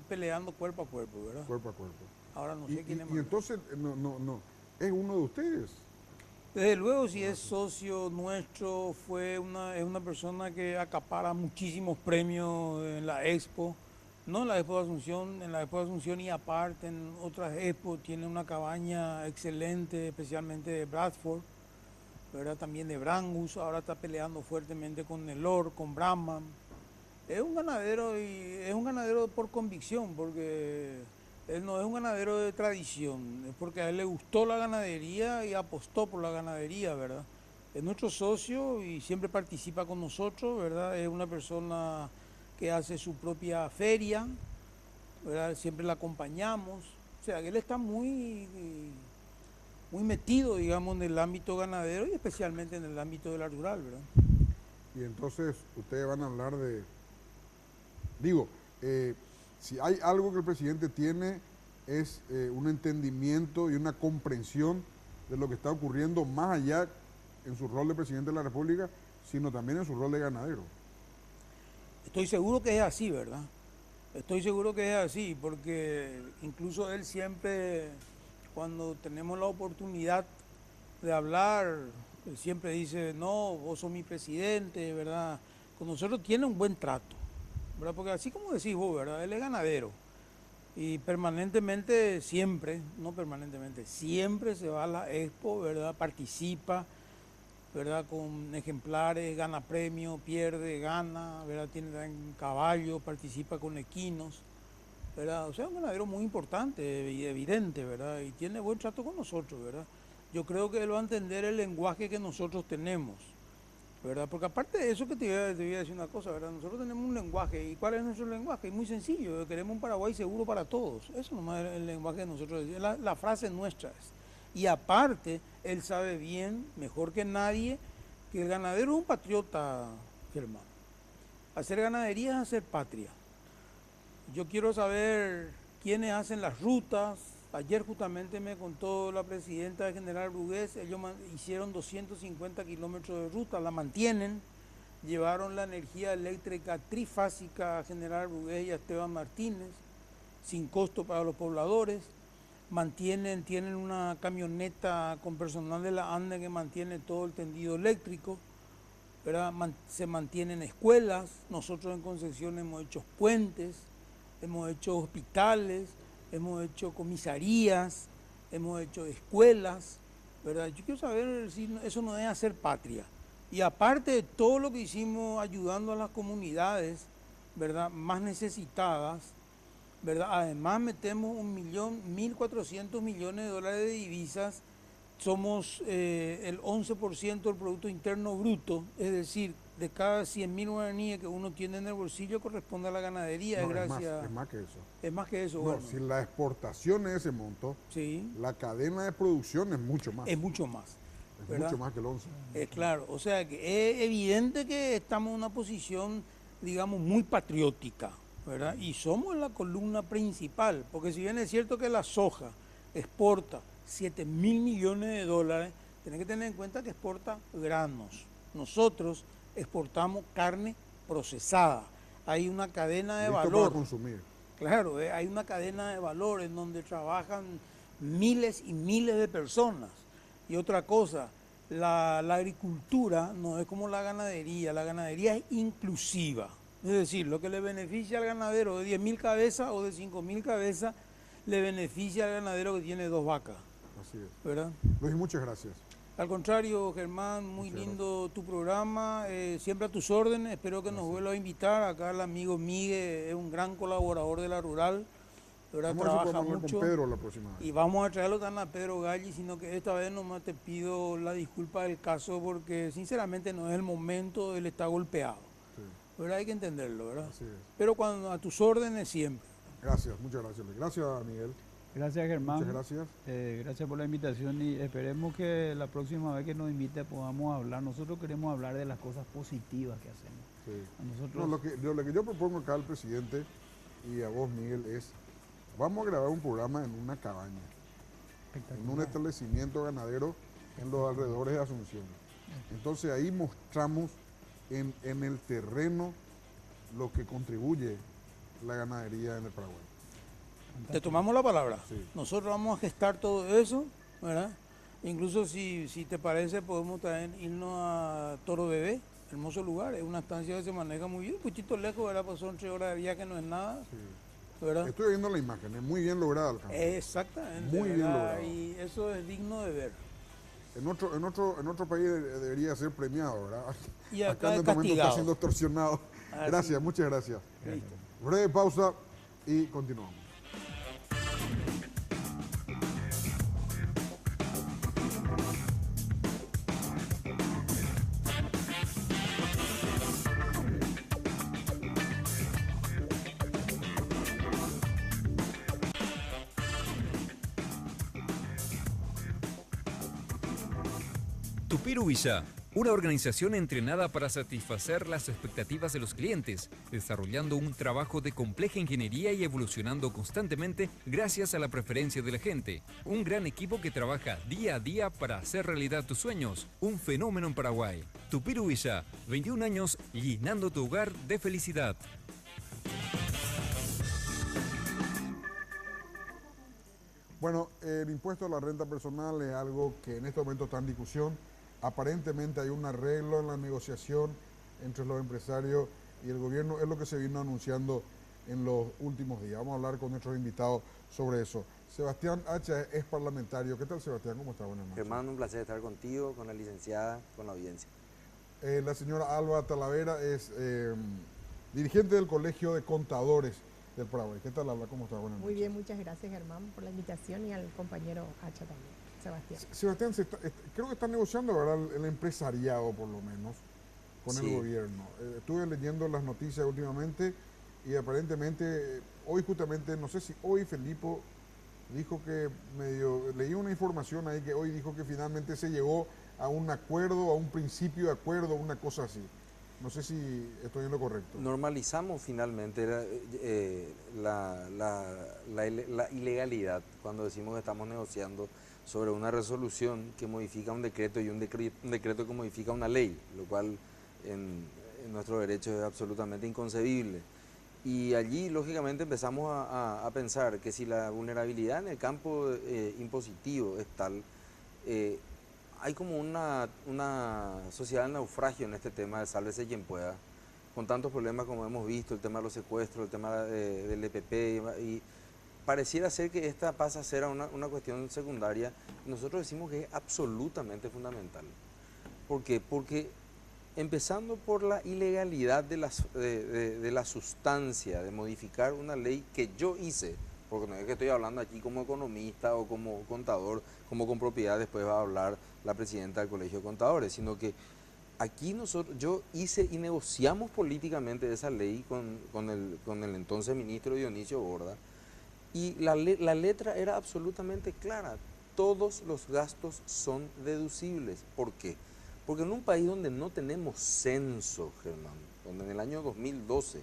Speaker 3: peleando cuerpo a cuerpo, ¿verdad?
Speaker 2: Cuerpo a cuerpo.
Speaker 3: Ahora no sé quién es más.
Speaker 2: Y entonces, no, es uno de ustedes.
Speaker 3: Desde luego, si es socio nuestro, es una persona que acapara muchísimos premios en la Expo, no en la Expo de Asunción, en la Expo de Asunción y aparte en otras Expo, tiene una cabaña excelente, especialmente de Bradford, ¿verdad? También de Brangus, ahora está peleando fuertemente con Nelor, con Brahman. Es un ganadero y es un ganadero por convicción, porque él no es un ganadero de tradición, es porque a él le gustó la ganadería y apostó por la ganadería, ¿verdad? Es nuestro socio y siempre participa con nosotros, ¿verdad? Es una persona que hace su propia feria, ¿verdad? Siempre la acompañamos. O sea, él está muy metido, digamos, en el ámbito ganadero y especialmente en el ámbito de la rural, ¿verdad?
Speaker 2: Y entonces ustedes van a hablar de... si hay algo que el presidente tiene es un entendimiento y una comprensión de lo que está ocurriendo más allá en su rol de presidente de la República, sino también en su rol de ganadero.
Speaker 3: Estoy seguro que es así, ¿verdad? Estoy seguro que es así, porque incluso él siempre, cuando tenemos la oportunidad de hablar, él siempre dice, no, vos sos mi presidente, ¿verdad? Con nosotros tiene un buen trato, ¿verdad? Porque así como decís vos, ¿verdad? Él es ganadero y permanentemente, siempre, no permanentemente, siempre se va a la Expo, ¿verdad? Participa, ¿verdad? Con ejemplares, gana premios, pierde, gana, ¿verdad? Tiene también caballo, participa con equinos, ¿verdad? O sea, un ganadero muy importante y evidente, ¿verdad? Y tiene buen trato con nosotros, ¿verdad? Yo creo que él va a entender el lenguaje que nosotros tenemos. ¿verdad? Porque aparte de eso que te voy a decir una cosa, ¿verdad? Nosotros tenemos un lenguaje, ¿y cuál es nuestro lenguaje? Es muy sencillo, queremos un Paraguay seguro para todos. Eso nomás es el lenguaje de nosotros, la frase nuestra es. Y aparte, él sabe bien, mejor que nadie, que el ganadero es un patriota, Germán. Hacer ganadería es hacer patria. Yo quiero saber quiénes hacen las rutas. Ayer justamente me contó la presidenta de General Brugués, ellos hicieron 250 kilómetros de ruta, la mantienen, llevaron la energía eléctrica trifásica a General Brugués y a Esteban Martínez, sin costo para los pobladores, tienen una camioneta con personal de la ANDE que mantiene todo el tendido eléctrico, ¿verdad? Se mantienen escuelas, nosotros en Concepción hemos hecho puentes, hemos hecho hospitales, hemos hecho comisarías, hemos hecho escuelas, ¿verdad? Yo quiero saber si eso no es hacer patria. Y aparte de todo lo que hicimos ayudando a las comunidades, ¿verdad?, más necesitadas, ¿verdad? Además metemos 1.400 millones de dólares de divisas, somos el 11% del Producto Interno Bruto, es decir, de cada 100.000 guaraníes que uno tiene en el bolsillo corresponde a la ganadería.
Speaker 2: No,
Speaker 3: es gracias.
Speaker 2: Es más que eso.
Speaker 3: Es más que eso,
Speaker 2: No,
Speaker 3: bueno.
Speaker 2: si la exportación es ese monto,
Speaker 3: Sí,
Speaker 2: la cadena de producción es mucho más.
Speaker 3: es mucho más.
Speaker 2: Es
Speaker 3: ¿verdad?
Speaker 2: mucho más que el 11.
Speaker 3: Claro, o sea que es evidente que estamos en una posición, digamos, muy patriótica, ¿verdad? Y somos la columna principal, porque si bien es cierto que la soja exporta 7.000 millones de dólares, tienen que tener en cuenta que exporta granos. Nosotros exportamos carne procesada. Hay una cadena de
Speaker 2: Listo
Speaker 3: valor.
Speaker 2: para consumir.
Speaker 3: Claro, hay una cadena de valor en donde trabajan miles y miles de personas. Y otra cosa, la agricultura no es como la ganadería es inclusiva. Es decir, lo que le beneficia al ganadero de 10.000 cabezas o de 5.000 cabezas, le beneficia al ganadero que tiene 2 vacas.
Speaker 2: Así es.
Speaker 3: ¿Verdad?
Speaker 2: Luis, muchas gracias.
Speaker 3: Al contrario, Germán, muy
Speaker 2: Muchas
Speaker 3: lindo tu programa, siempre a tus órdenes, espero que nos vuelva a invitar. Acá el amigo Miguel es un gran colaborador de la Rural, ¿verdad?
Speaker 2: Vamos a ver si
Speaker 3: Trabaja
Speaker 2: podemos hablar
Speaker 3: mucho.
Speaker 2: con Pedro la próxima vez.
Speaker 3: Y vamos a traerlo tan a Pedro Galli, sino que esta vez nomás te pido la disculpa del caso porque sinceramente no es el momento, él está golpeado.
Speaker 2: Sí,
Speaker 3: ¿Verdad? Hay que entenderlo, ¿verdad?
Speaker 2: así es.
Speaker 3: Pero cuando a tus órdenes siempre.
Speaker 2: Gracias, muchas gracias. Luis. Gracias, Miguel.
Speaker 4: Gracias, Germán.
Speaker 2: Muchas gracias.
Speaker 4: Gracias por la invitación y esperemos que la próxima vez que nos invite podamos hablar. Nosotros queremos hablar de las cosas positivas que hacemos.
Speaker 2: Sí.
Speaker 4: A nosotros,
Speaker 2: No, lo que yo propongo acá al presidente y a vos, Miguel, es vamos a grabar un programa en una cabaña, en un
Speaker 4: espectacular.
Speaker 2: establecimiento ganadero en los alrededores de Asunción. Entonces ahí mostramos en el terreno lo que contribuye la ganadería en el Paraguay.
Speaker 3: Te tomamos la palabra.
Speaker 2: Sí.
Speaker 3: Nosotros vamos a gestar todo eso, ¿verdad? Incluso si te parece, podemos también irnos a Toro Bebé, hermoso lugar, es una estancia que se maneja muy bien, un poquito lejos, ¿verdad? Pues son 3 horas de viaje, no es nada,
Speaker 2: Sí.
Speaker 3: ¿verdad?
Speaker 2: Estoy viendo la imagen, es muy bien lograda el cambio.
Speaker 3: Exactamente.
Speaker 2: Muy bien
Speaker 3: ¿verdad?
Speaker 2: logrado.
Speaker 3: Y eso es digno de ver.
Speaker 2: En otro país debería ser premiado, ¿verdad?
Speaker 3: Y acá
Speaker 2: en
Speaker 3: es
Speaker 2: este momento está
Speaker 3: castigado.
Speaker 2: siendo extorsionado.
Speaker 3: Así.
Speaker 2: Gracias, muchas gracias.
Speaker 3: Listo.
Speaker 2: Breve pausa y continuamos.
Speaker 5: Tupiru Villa, una organización entrenada para satisfacer las expectativas de los clientes, desarrollando un trabajo de compleja ingeniería y evolucionando constantemente gracias a la preferencia de la gente. Un gran equipo que trabaja día a día para hacer realidad tus sueños. Un fenómeno en Paraguay. Tupiru Villa, 21 años llenando tu hogar de felicidad.
Speaker 2: Bueno, el impuesto a la renta personal es algo que en este momento está en discusión. Aparentemente hay un arreglo en la negociación entre los empresarios y el gobierno, es lo que se vino anunciando en los últimos días. Vamos a hablar con nuestros invitados sobre eso. Sebastián Hacha es parlamentario. ¿Qué tal, Sebastián? ¿Cómo está? Buenas noches.
Speaker 6: Germán, un placer estar contigo, con la licenciada, con la audiencia.
Speaker 2: La señora Alba Talavera es dirigente del Colegio de Contadores del Paraguay. ¿Qué tal, Alba? ¿Cómo está? Buenas noches.
Speaker 7: Muy bien, muchas gracias, Germán, por la invitación y al compañero Hacha también, Sebastián.
Speaker 2: Sebastián, creo que está negociando, ¿verdad? El empresariado, por lo menos, con
Speaker 6: Sí.
Speaker 2: el gobierno. Estuve leyendo las noticias últimamente y aparentemente hoy justamente, no sé si hoy Felipe dijo que leí una información ahí que hoy dijo que finalmente se llegó a un acuerdo, a un principio de acuerdo, una cosa así. No sé si estoy en lo correcto.
Speaker 6: Normalizamos finalmente la ilegalidad cuando decimos que estamos negociando sobre una resolución que modifica un decreto y un decreto que modifica una ley, lo cual en nuestro derecho es absolutamente inconcebible. Y allí, lógicamente, empezamos a pensar que si la vulnerabilidad en el campo impositivo es tal, hay como una sociedad de naufragio en este tema de sálvese quien pueda, con tantos problemas como hemos visto, el tema de los secuestros, el tema del EPP, y pareciera ser que esta pasa a ser una cuestión secundaria. Nosotros decimos que es absolutamente fundamental. ¿Por qué? Porque empezando por la ilegalidad de la sustancia, de modificar una ley que yo hice, porque no es que estoy hablando aquí como economista o como contador, como con propiedad después va a hablar la presidenta del Colegio de Contadores, sino que aquí yo hice y negociamos políticamente esa ley con el entonces ministro Dionisio Borda, y la letra era absolutamente clara: todos los gastos son deducibles. ¿Por qué? Porque en un país donde no tenemos censo, Germán, donde en el año 2012,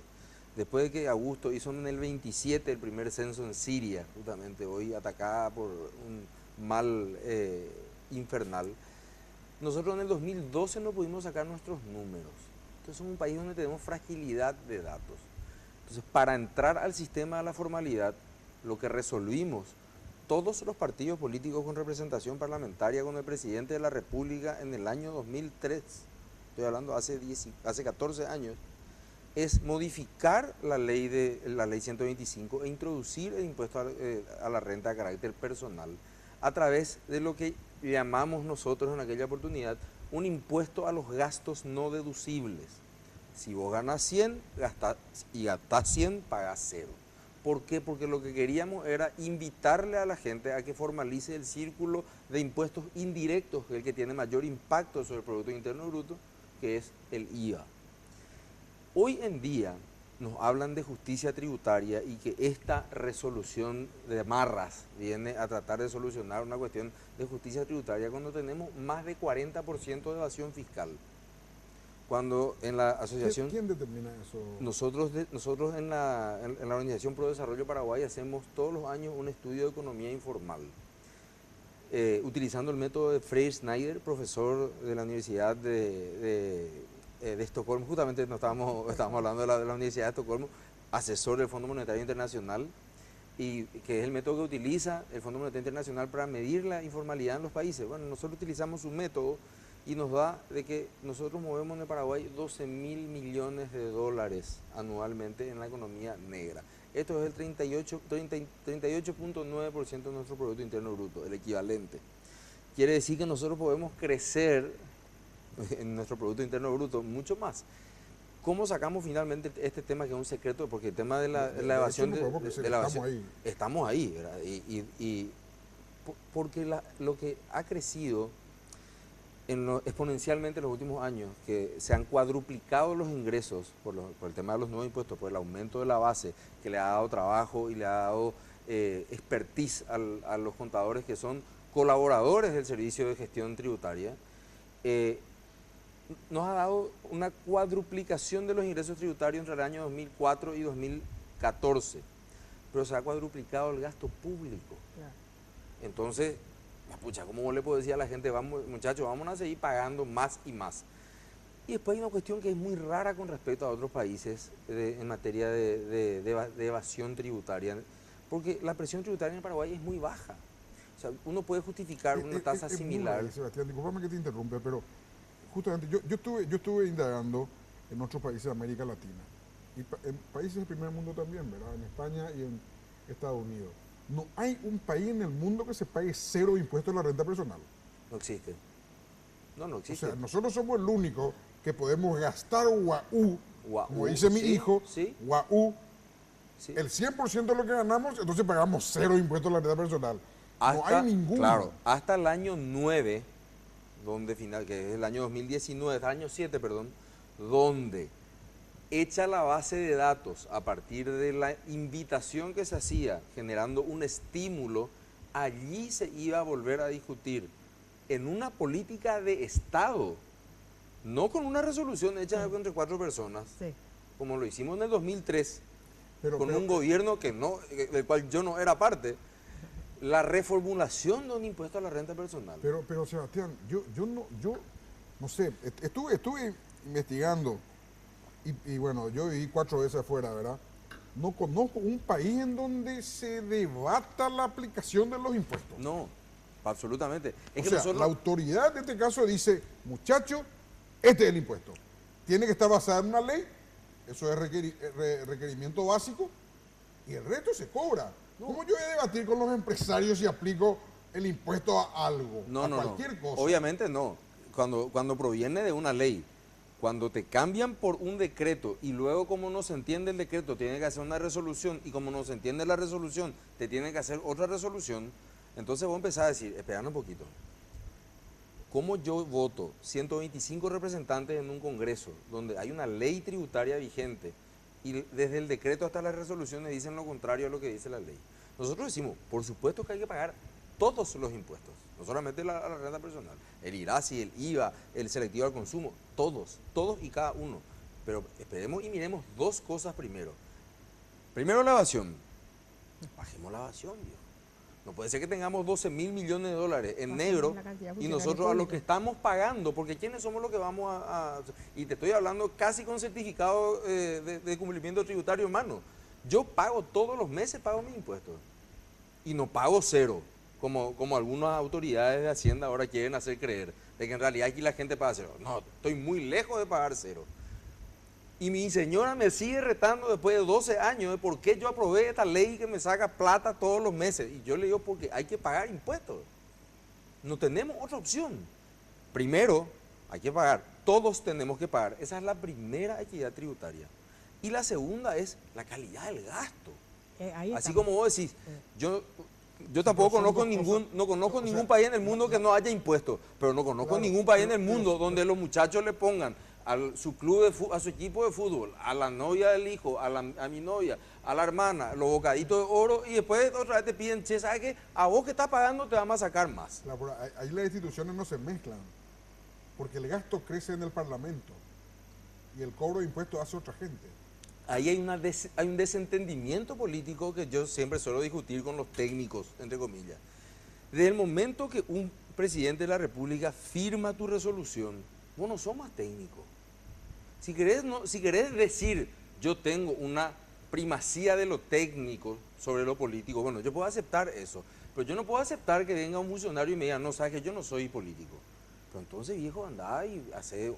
Speaker 6: después de que Augusto hizo en el 27 el primer censo en Siria, justamente hoy atacada por un mal infernal, nosotros en el 2012 no pudimos sacar nuestros números. Entonces somos un país donde tenemos fragilidad de datos. Entonces, para entrar al sistema de la formalidad, lo que resolvimos todos los partidos políticos con representación parlamentaria con el presidente de la República en el año 2003, estoy hablando hace 14 años, es modificar la ley 125 e introducir el impuesto a la renta de carácter personal a través de lo que llamamos nosotros en aquella oportunidad un impuesto a los gastos no deducibles. Si vos ganas 100 y gastás 100, pagás 0. ¿Por qué? Porque lo que queríamos era invitarle a la gente a que formalice el círculo de impuestos indirectos, que es el que tiene mayor impacto sobre el Producto Interno Bruto, que es el IVA. Hoy en día nos hablan de justicia tributaria y que esta resolución de Marras viene a tratar de solucionar una cuestión de justicia tributaria cuando tenemos más de 40% de evasión fiscal. Cuando en la asociación...
Speaker 2: ¿Quién determina eso?
Speaker 6: Nosotros en la Organización Pro Desarrollo Paraguay hacemos todos los años un estudio de economía informal, utilizando el método de Freire Schneider, profesor de la Universidad de Estocolmo. Justamente estábamos hablando de la Universidad de Estocolmo, asesor del Fondo Monetario Internacional, y que es el método que utiliza el Fondo Monetario Internacional para medir la informalidad en los países. Bueno, nosotros utilizamos su método y nos da de que nosotros movemos en el Paraguay 12.000 millones de dólares anualmente en la economía negra. Esto es el 38.9% de nuestro Producto Interno Bruto, el equivalente. Quiere decir que nosotros podemos crecer en nuestro Producto Interno Bruto mucho más. ¿Cómo sacamos finalmente este tema que es un secreto? Porque el tema de la evasión... Estamos ahí, ¿verdad? Porque lo que ha crecido exponencialmente en los últimos años, que se han cuadruplicado los ingresos por el tema de los nuevos impuestos, por el aumento de la base, que le ha dado trabajo y le ha dado expertise a los contadores que son colaboradores del Servicio de Gestión Tributaria, nos ha dado una cuadruplicación de los ingresos tributarios entre el año 2004 y 2014, pero se ha cuadruplicado el gasto público. Claro. Entonces, pucha, ¿cómo vos le podés decir a la gente, vamos, muchachos, vamos a seguir pagando más y más? Y después hay una cuestión que es muy rara con respecto a otros países en materia de evasión tributaria, porque la presión tributaria en Paraguay es muy baja. O sea, uno puede justificar una tasa similar.
Speaker 2: Muy, Sebastián, discúlpame que te interrumpe, pero justamente yo estuve indagando en otros países de América Latina, y en países del primer mundo también, ¿verdad? En España y en Estados Unidos. No hay un país en el mundo que se pague 0 impuestos a la renta personal.
Speaker 6: No existe. No existe.
Speaker 2: O sea, nosotros somos el único que podemos gastar guau, como dice mi hijo, guau, el 100% de lo que ganamos, entonces pagamos 0 impuestos a la renta personal. No hay ninguno.
Speaker 6: Claro, hasta el año 9, que es el año 2019, hasta el año 7, perdón, donde hecha la base de datos a partir de la invitación que se hacía, generando un estímulo, allí se iba a volver a discutir en una política de Estado, no con una resolución hecha entre 4 personas,
Speaker 7: Sí.
Speaker 6: como lo hicimos en el 2003,
Speaker 2: Pero-
Speaker 6: con
Speaker 2: pero-
Speaker 6: un gobierno del cual yo no era parte, la reformulación de un impuesto a la renta personal.
Speaker 2: Pero Sebastián, yo no sé, estuve investigando y bueno, yo viví 4 veces afuera, ¿verdad? No conozco un país en donde se debata la aplicación de los impuestos.
Speaker 6: No, absolutamente. Es
Speaker 2: O
Speaker 6: que
Speaker 2: sea,
Speaker 6: nosotros...
Speaker 2: la autoridad en este caso dice, muchacho, este es el impuesto. Tiene que estar basada en una ley, eso es requerimiento básico, y el resto se cobra. ¿Cómo yo voy a debatir con los empresarios si aplico el impuesto a algo, a cualquier cosa?
Speaker 6: Obviamente no. Cuando proviene de una ley, cuando te cambian por un decreto y luego como no se entiende el decreto tiene que hacer una resolución y como no se entiende la resolución te tiene que hacer otra resolución, entonces vos empezás a decir, esperad un poquito. ¿Cómo yo voto 125 representantes en un congreso donde hay una ley tributaria vigente y desde el decreto hasta las resoluciones dicen lo contrario a lo que dice la ley? Nosotros decimos, por supuesto que hay que pagar todos los impuestos, no solamente la renta personal, el IRASI, el IVA, el selectivo al consumo, todos y cada uno. Pero esperemos y miremos 2 cosas primero. Primero la evasión. Bajemos la evasión, viejo. No puede ser que tengamos 12.000 millones de dólares en
Speaker 7: Bajemos
Speaker 6: negro
Speaker 7: la cantidad de
Speaker 6: y
Speaker 7: funcionarios
Speaker 6: nosotros a lo que
Speaker 7: públicos.
Speaker 6: estamos pagando, porque ¿quiénes somos los que vamos y te estoy hablando casi con certificado de cumplimiento tributario en mano? Yo pago todos los meses, pago mis impuestos. Y no pago cero, como algunas autoridades de Hacienda ahora quieren hacer creer, de que en realidad aquí la gente paga cero. No, estoy muy lejos de pagar cero. Y mi señora me sigue retando después de 12 años de por qué yo aprobé esta ley que me saca plata todos los meses. Y yo le digo, porque hay que pagar impuestos. No tenemos otra opción. Primero, hay que pagar. Todos tenemos que pagar. Esa es la primera equidad tributaria. Y la segunda es la calidad del gasto.
Speaker 7: Ahí
Speaker 6: Así
Speaker 7: estamos.
Speaker 6: como vos decís, yo tampoco
Speaker 2: son
Speaker 6: conozco
Speaker 2: dos
Speaker 6: ningún,
Speaker 2: cosas.
Speaker 6: no conozco
Speaker 2: O sea,
Speaker 6: ningún país en el mundo que no haya impuestos, pero no conozco
Speaker 2: Claro,
Speaker 6: ningún país en el
Speaker 2: pero-
Speaker 6: mundo donde los muchachos le pongan a su club a su equipo de fútbol, a la novia del hijo, a mi novia, a la hermana, los bocaditos de oro y después otra vez te piden, che, ¿sabes qué? A vos que estás pagando te vamos a sacar más.
Speaker 2: Claro, pero ahí las instituciones no se mezclan, porque el gasto crece en el Parlamento y el cobro de impuestos hace otra gente.
Speaker 6: Ahí hay un desentendimiento político que yo siempre suelo discutir con los técnicos, entre comillas. Desde el momento que un presidente de la República firma tu resolución, vos no sos más técnico. Si querés decir, yo tengo una primacía de lo técnico sobre lo político, bueno, yo puedo aceptar eso, pero yo no puedo aceptar que venga un funcionario y me diga, no, sabes que yo no soy político. Pero entonces, viejo, andá y hace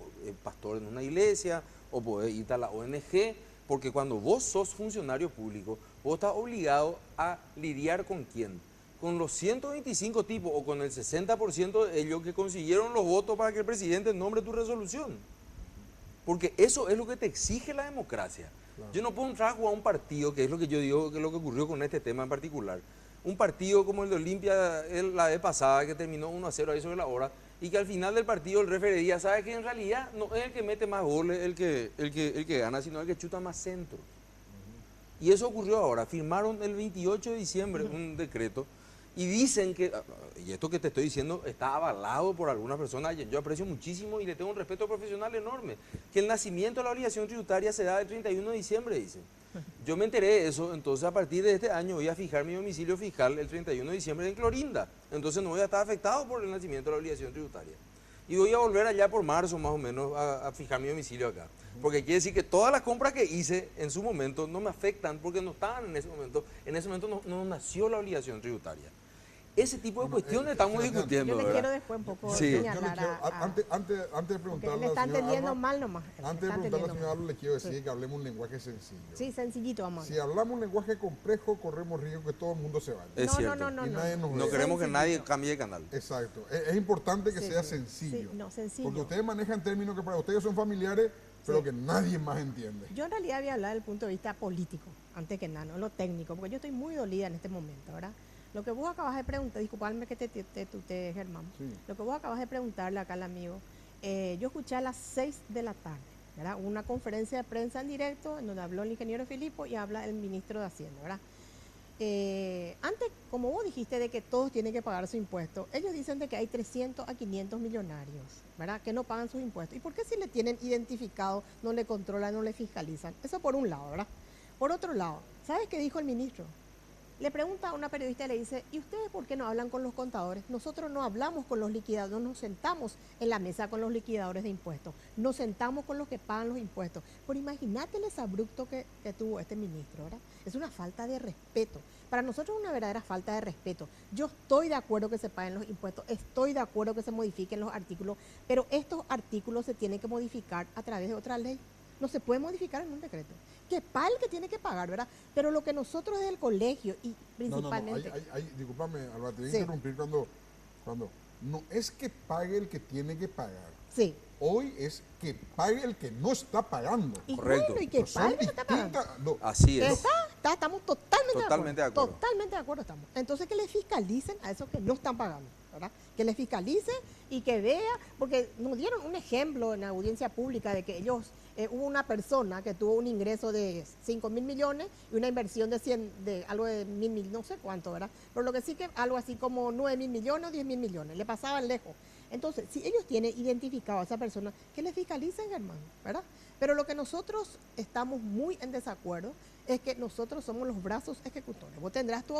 Speaker 6: pastor en una iglesia o podés irte a la ONG, porque cuando vos sos funcionario público, vos estás obligado a lidiar con quién. Con los 125 tipos o con el 60% de ellos que consiguieron los votos para que el presidente nombre tu resolución. Porque eso es lo que te exige la democracia. Claro. Yo no puedo entrar a jugar a un partido, que es lo que yo digo, que es lo que ocurrió con este tema en particular. Un partido como el de Olimpia la vez pasada, que terminó 1-0 ahí sobre la hora, y que al final del partido el referee diría, sabe que en realidad no es el que mete más goles el que gana, sino el que chuta más centro. Y eso ocurrió ahora. Firmaron el 28 de diciembre un decreto y dicen que, y esto que te estoy diciendo está avalado por algunas personas, yo aprecio muchísimo y le tengo un respeto profesional enorme, que el nacimiento de la obligación tributaria se da el 31 de diciembre, dicen. Yo me enteré de eso, entonces a partir de este año voy a fijar mi domicilio fiscal el 31 de diciembre en Clorinda, entonces no voy a estar afectado por el nacimiento de la obligación tributaria. Y voy a volver allá por marzo más o menos a fijar mi domicilio acá. Porque quiere decir que todas las compras que hice en su momento no me afectan porque no estaban en ese momento no nació la obligación tributaria. Ese tipo de cuestiones estamos discutiendo.
Speaker 7: Yo le
Speaker 6: ¿verdad?
Speaker 7: quiero después un poco
Speaker 6: Sí.
Speaker 7: señalar
Speaker 2: Antes de
Speaker 7: porque
Speaker 2: preguntarle
Speaker 7: él
Speaker 2: al
Speaker 7: está
Speaker 2: señor
Speaker 7: entendiendo
Speaker 2: Alba,
Speaker 7: mal nomás.
Speaker 2: antes de preguntarle al señor Alba, le quiero decir que hablemos un lenguaje sencillo.
Speaker 7: Sí, sencillito, vamos.
Speaker 2: Si hablamos un lenguaje complejo, corremos riesgo que todo el mundo se vaya.
Speaker 6: Es cierto.
Speaker 2: Y nadie nos
Speaker 6: No
Speaker 2: ve.
Speaker 6: queremos que nadie
Speaker 7: Sencillito.
Speaker 6: cambie de canal.
Speaker 2: Exacto. Es importante que
Speaker 7: Sí,
Speaker 2: sea
Speaker 7: sí.
Speaker 2: sencillo.
Speaker 7: Sí, no, sencillo.
Speaker 2: Porque ustedes manejan términos que para ustedes son familiares, pero
Speaker 7: Sí.
Speaker 2: que nadie más entiende.
Speaker 7: Yo en realidad voy a hablar desde el punto de vista político, antes que nada, no lo técnico, porque yo estoy muy dolida en este momento, ¿verdad? Lo que vos acabas de preguntar, disculpadme que te tutee, Germán,
Speaker 2: Sí.
Speaker 7: lo que vos acabas de preguntarle acá al amigo, yo escuché a las 6 de la tarde ¿verdad? Hubo una conferencia de prensa en directo en donde habló el ingeniero Filippo y habla el ministro de Hacienda, ¿verdad? Antes, como vos dijiste, de que todos tienen que pagar su impuesto, ellos dicen de que hay 300 a 500 millonarios, ¿verdad?, que no pagan sus impuestos. ¿Y por qué si le tienen identificado, no le controlan, no le fiscalizan? Eso por un lado, ¿verdad? Por otro lado, ¿sabes qué dijo el ministro? Le pregunta a una periodista y le dice, ¿y ustedes por qué no hablan con los contadores? Nosotros no hablamos con los liquidadores, no nos sentamos en la mesa con los liquidadores de impuestos, nos sentamos con los que pagan los impuestos. Pero imagínate el exabrupto que tuvo este ministro, ¿verdad? Es una falta de respeto. Para nosotros es una verdadera falta de respeto. Yo estoy de acuerdo que se paguen los impuestos, estoy de acuerdo que se modifiquen los artículos, pero estos artículos se tienen que modificar a través de otra ley. No se puede modificar en un decreto. Que paga el que tiene que pagar, ¿verdad? Pero lo que nosotros desde el colegio y principalmente...
Speaker 2: Discúlpame, Alba, te voy a
Speaker 7: Sí.
Speaker 2: interrumpir cuando no es que pague el que tiene que pagar.
Speaker 7: Sí.
Speaker 2: Hoy es que pague el que no está pagando.
Speaker 7: Y
Speaker 6: Correcto.
Speaker 7: bueno, y que
Speaker 2: Son
Speaker 7: pague el que está pagando.
Speaker 2: distintas- no,
Speaker 6: Así es.
Speaker 7: Estamos totalmente
Speaker 6: de acuerdo.
Speaker 7: Totalmente de acuerdo estamos. Entonces que le fiscalicen a esos que no están pagando, ¿verdad? Que le fiscalicen y que vea, porque nos dieron un ejemplo en la audiencia pública de que ellos, hubo una persona que tuvo un ingreso de 5.000 millones y una inversión de algo de 1.000, no sé cuánto, ¿verdad? Pero lo que sí que algo así como 9.000 millones o 10.000 millones, le pasaban lejos. Entonces, si ellos tienen identificado a esa persona, que le fiscalicen, hermano, ¿verdad? Pero lo que nosotros estamos muy en desacuerdo es que nosotros somos los brazos ejecutores. Vos tendrás tu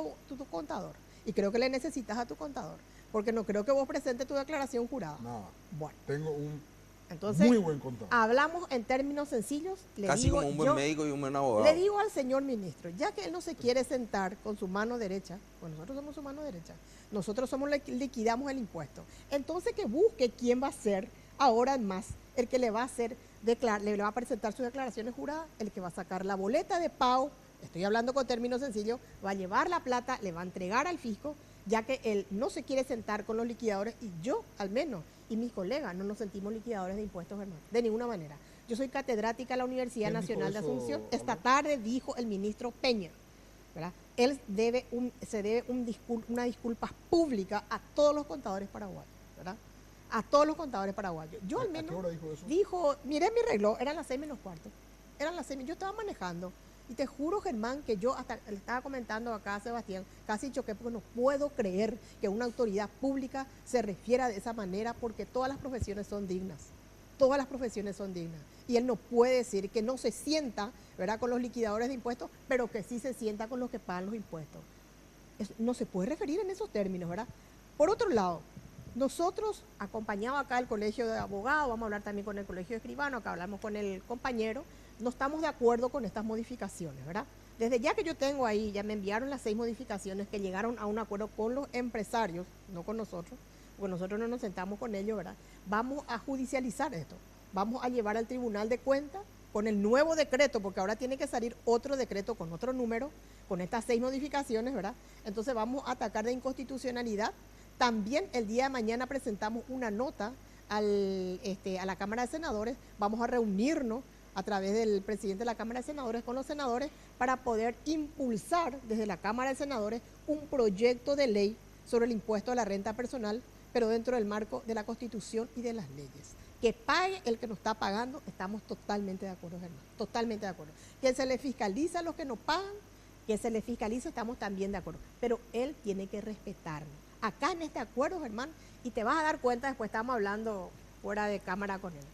Speaker 7: contador y creo que le necesitas a tu contador, porque no creo que vos presentes tu declaración jurada.
Speaker 2: nada.
Speaker 7: Bueno,
Speaker 2: Tengo un
Speaker 7: entonces,
Speaker 2: muy buen contador.
Speaker 7: hablamos en términos sencillos.
Speaker 6: Casi como un buen médico y un buen abogado.
Speaker 7: Le digo al señor ministro, ya que él no se quiere sentar con su mano derecha, pues nosotros somos su mano derecha, nosotros somos los que liquidamos el impuesto, entonces que busque quién va a ser ahora en más el que le va a hacer, le va a presentar sus declaraciones juradas, el que va a sacar la boleta de pago, estoy hablando con términos sencillos, va a llevar la plata, le va a entregar al fisco, ya que él no se quiere sentar con los liquidadores y yo al menos y mis colegas no nos sentimos liquidadores de impuestos, hermano, de ninguna manera. Yo soy catedrática de la Universidad
Speaker 2: ¿Quién dijo
Speaker 7: Nacional de
Speaker 2: eso,
Speaker 7: Asunción. Esta
Speaker 2: Alba?
Speaker 7: tarde dijo el ministro Peña, ¿verdad? Él se debe una disculpa pública a todos los contadores paraguayos, ¿verdad? A todos los contadores paraguayos. Yo al
Speaker 2: ¿A
Speaker 7: menos
Speaker 2: qué hora dijo eso?
Speaker 7: dijo, miré mi reloj, eran las 6 menos cuarto. Eran las 6, yo estaba manejando. Y te juro, Germán, que yo hasta le estaba comentando acá a Sebastián, casi choqué porque no puedo creer que una autoridad pública se refiera de esa manera porque todas las profesiones son dignas. Todas las profesiones son dignas. Y él no puede decir que no se sienta, ¿verdad?, con los liquidadores de impuestos, pero que sí se sienta con los que pagan los impuestos. No se puede referir en esos términos, ¿verdad? Por otro lado, nosotros, acompañado acá el Colegio de Abogados, vamos a hablar también con el Colegio de Escribanos, acá hablamos con el compañero, no estamos de acuerdo con estas modificaciones, ¿verdad? Desde ya que yo tengo ahí, ya me enviaron las 6 modificaciones que llegaron a un acuerdo con los empresarios, no con nosotros, porque nosotros no nos sentamos con ellos, ¿verdad? Vamos a judicializar esto, vamos a llevar al Tribunal de Cuentas con el nuevo decreto, porque ahora tiene que salir otro decreto con otro número, con estas 6 modificaciones, ¿verdad? Entonces vamos a atacar de inconstitucionalidad. También el día de mañana presentamos una nota a la Cámara de Senadores, vamos a reunirnos a través del presidente de la Cámara de Senadores con los senadores para poder impulsar desde la Cámara de Senadores un proyecto de ley sobre el impuesto a la renta personal, pero dentro del marco de la Constitución y de las leyes. Que pague el que nos está pagando, estamos totalmente de acuerdo, Germán, totalmente de acuerdo. Que se le fiscaliza a los que no pagan, que se le fiscaliza, estamos también de acuerdo, pero él tiene que respetarnos. Acá en este acuerdo, Germán, y te vas a dar cuenta, después estamos hablando fuera de cámara con él,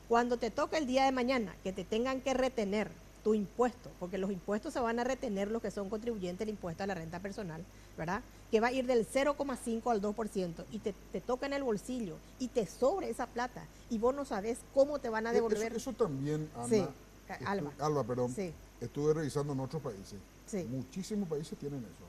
Speaker 7: cuando te toque el día de mañana que te tengan que retener tu impuesto, porque los impuestos se van a retener los que son contribuyentes del impuesto a la renta personal, ¿verdad? Que va a ir del 0,5 al 2% y te toca en el bolsillo y te sobre esa plata y vos no sabés cómo te van a devolver.
Speaker 2: Eso también, Ana,
Speaker 7: Sí, Alba.
Speaker 2: perdón,
Speaker 7: Sí.
Speaker 2: estuve revisando en otros países.
Speaker 7: Sí.
Speaker 2: Muchísimos países tienen eso.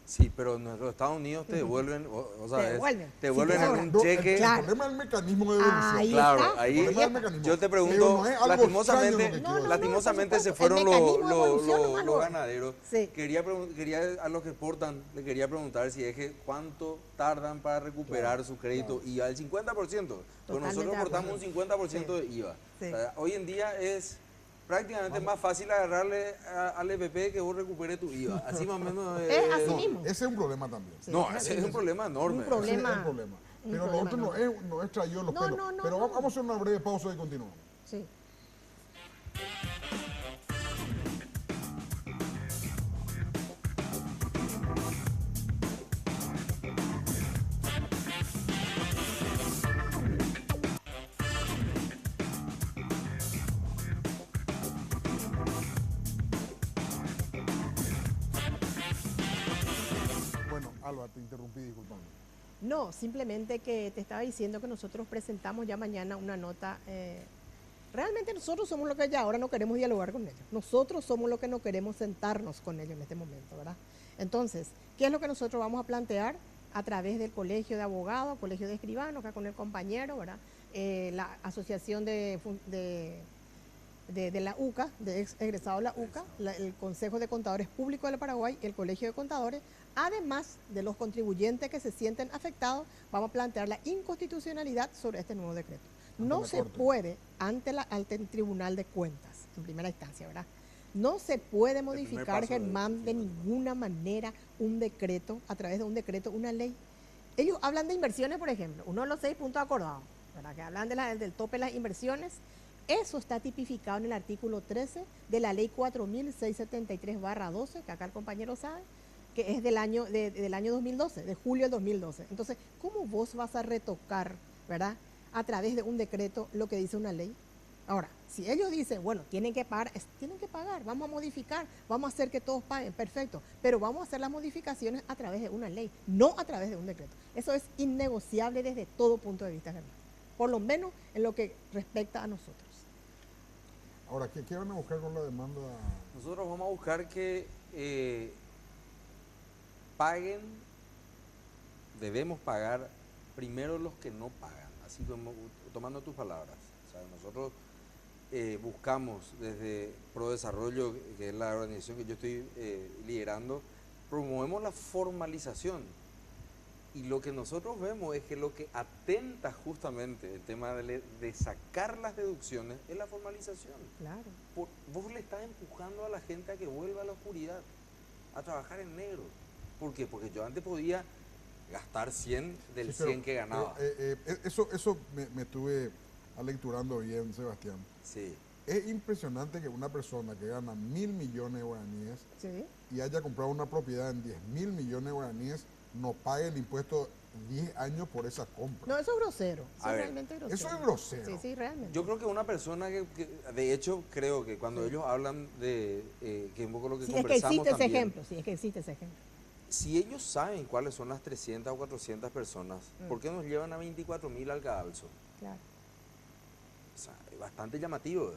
Speaker 6: Sí, pero en los Estados Unidos te devuelven, o sea,
Speaker 7: Te devuelven.
Speaker 6: te devuelven
Speaker 7: Sí, te
Speaker 6: en
Speaker 7: sobra.
Speaker 6: un
Speaker 2: No,
Speaker 6: cheque.
Speaker 7: Claro.
Speaker 2: El problema es el mecanismo de devolución.
Speaker 7: Ahí
Speaker 6: Claro,
Speaker 7: está.
Speaker 6: ahí
Speaker 2: El problema es el mecanismo.
Speaker 6: yo te
Speaker 2: Pero
Speaker 6: pregunto,
Speaker 2: no es algo
Speaker 6: lastimosamente,
Speaker 2: extraño lo que quiero decir.
Speaker 6: lastimosamente
Speaker 7: por
Speaker 6: se
Speaker 7: supuesto,
Speaker 6: fueron
Speaker 7: el
Speaker 6: los,
Speaker 7: mecanismo de evolución nomás
Speaker 6: los
Speaker 7: no.
Speaker 6: ganaderos.
Speaker 7: Sí.
Speaker 6: Quería a los que exportan, le quería preguntar si es que cuánto tardan para recuperar su crédito IVA, el 50%. Pues
Speaker 7: Totalmente
Speaker 6: nosotros
Speaker 7: de
Speaker 6: aportamos
Speaker 7: acuerdo.
Speaker 6: un 50% de IVA.
Speaker 7: Sí.
Speaker 6: O sea, hoy en día es prácticamente más fácil agarrarle al EPP que vos recuperes tu IVA. Así más o menos.
Speaker 7: Es así
Speaker 2: No,
Speaker 7: mismo.
Speaker 2: ese es un problema también.
Speaker 7: Sí.
Speaker 6: No, ese es un problema enorme.
Speaker 7: Un problema.
Speaker 2: Ese es el problema.
Speaker 7: Un
Speaker 2: Pero lo
Speaker 7: problema
Speaker 2: otro no es traído en los
Speaker 7: No,
Speaker 2: pelos.
Speaker 7: no, no,
Speaker 2: Pero
Speaker 7: no.
Speaker 2: vamos a hacer una breve pausa y continuamos.
Speaker 7: Sí. No, simplemente que te estaba diciendo que nosotros presentamos ya mañana una nota. Realmente nosotros somos los que ya ahora no queremos dialogar con ellos. Nosotros somos los que no queremos sentarnos con ellos en este momento, ¿verdad? Entonces, ¿qué es lo que nosotros vamos a plantear? A través del Colegio de Abogados, Colegio de Escribanos, acá con el compañero, ¿verdad? La Asociación de la UCA, de egresados de la UCA, el Consejo de Contadores Públicos del Paraguay, el Colegio de Contadores, además de los contribuyentes que se sienten afectados, vamos a plantear la inconstitucionalidad sobre este nuevo decreto. No se puede ante el Tribunal de Cuentas, en primera instancia, ¿verdad? No se puede modificar, Germán, de ninguna manera un decreto, a través de un decreto, una ley. Ellos hablan de inversiones, por ejemplo, uno de los 6 puntos acordados, ¿verdad? Que hablan del tope de las inversiones. Eso está tipificado en el artículo 13 de la ley 4673/12, que acá el compañero sabe, que es del año 2012, de julio del 2012. Entonces, ¿cómo vos vas a retocar, ¿verdad?, a través de un decreto lo que dice una ley? Ahora, si ellos dicen, bueno, tienen que pagar, vamos a modificar, vamos a hacer que todos paguen, perfecto, pero vamos a hacer las modificaciones a través de una ley, no a través de un decreto. Eso es innegociable desde todo punto de vista, Germán, por lo menos en lo que respecta a nosotros.
Speaker 2: Ahora, ¿qué van a buscar con la demanda?
Speaker 6: Nosotros vamos a buscar que paguen, debemos pagar primero los que no pagan, así como tomando tus palabras. O sea, nosotros buscamos desde ProDesarrollo, que es la organización que yo estoy liderando, promovemos la formalización. Y lo que nosotros vemos es que lo que atenta justamente el tema de sacar las deducciones es la formalización.
Speaker 7: Claro.
Speaker 6: Vos le estás empujando a la gente a que vuelva a la oscuridad, a trabajar en negro. ¿Por qué? Porque yo antes podía gastar 100 del 100 que ganaba.
Speaker 2: Eso me estuve alecturando bien, Sebastián.
Speaker 6: Sí.
Speaker 2: Es impresionante que una persona que gana 1.000 millones de guaraníes
Speaker 7: Sí.
Speaker 2: y haya comprado una propiedad en 10.000 millones de guaraníes no pague el impuesto 10 años por esa compra.
Speaker 7: No, eso es grosero. Eso
Speaker 6: A
Speaker 7: es
Speaker 6: ver,
Speaker 7: realmente grosero.
Speaker 2: Eso es grosero.
Speaker 7: Sí, sí, realmente.
Speaker 6: Yo creo que una persona que de hecho, creo que cuando ellos hablan de, que es un poco lo que
Speaker 7: Sí, es que
Speaker 6: conversamos
Speaker 7: existe ese
Speaker 6: también,
Speaker 7: ejemplo, sí, es que existe ese ejemplo.
Speaker 6: si ellos saben cuáles son las 300 o 400 personas, ¿por qué nos llevan a 24.000 al cadalso?
Speaker 7: Claro.
Speaker 6: O sea, es bastante llamativo.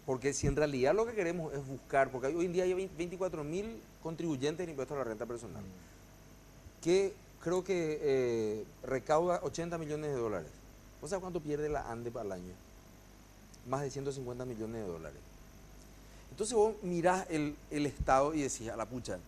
Speaker 6: Porque si en realidad lo que queremos es buscar, porque hoy en día hay 24.000 contribuyentes en impuestos a la renta personal, que creo que recauda 80 millones de dólares. ¿O sea cuánto pierde la ANDE al año? Más de 150 millones de dólares. Entonces vos mirás el Estado y decís, a la pucha,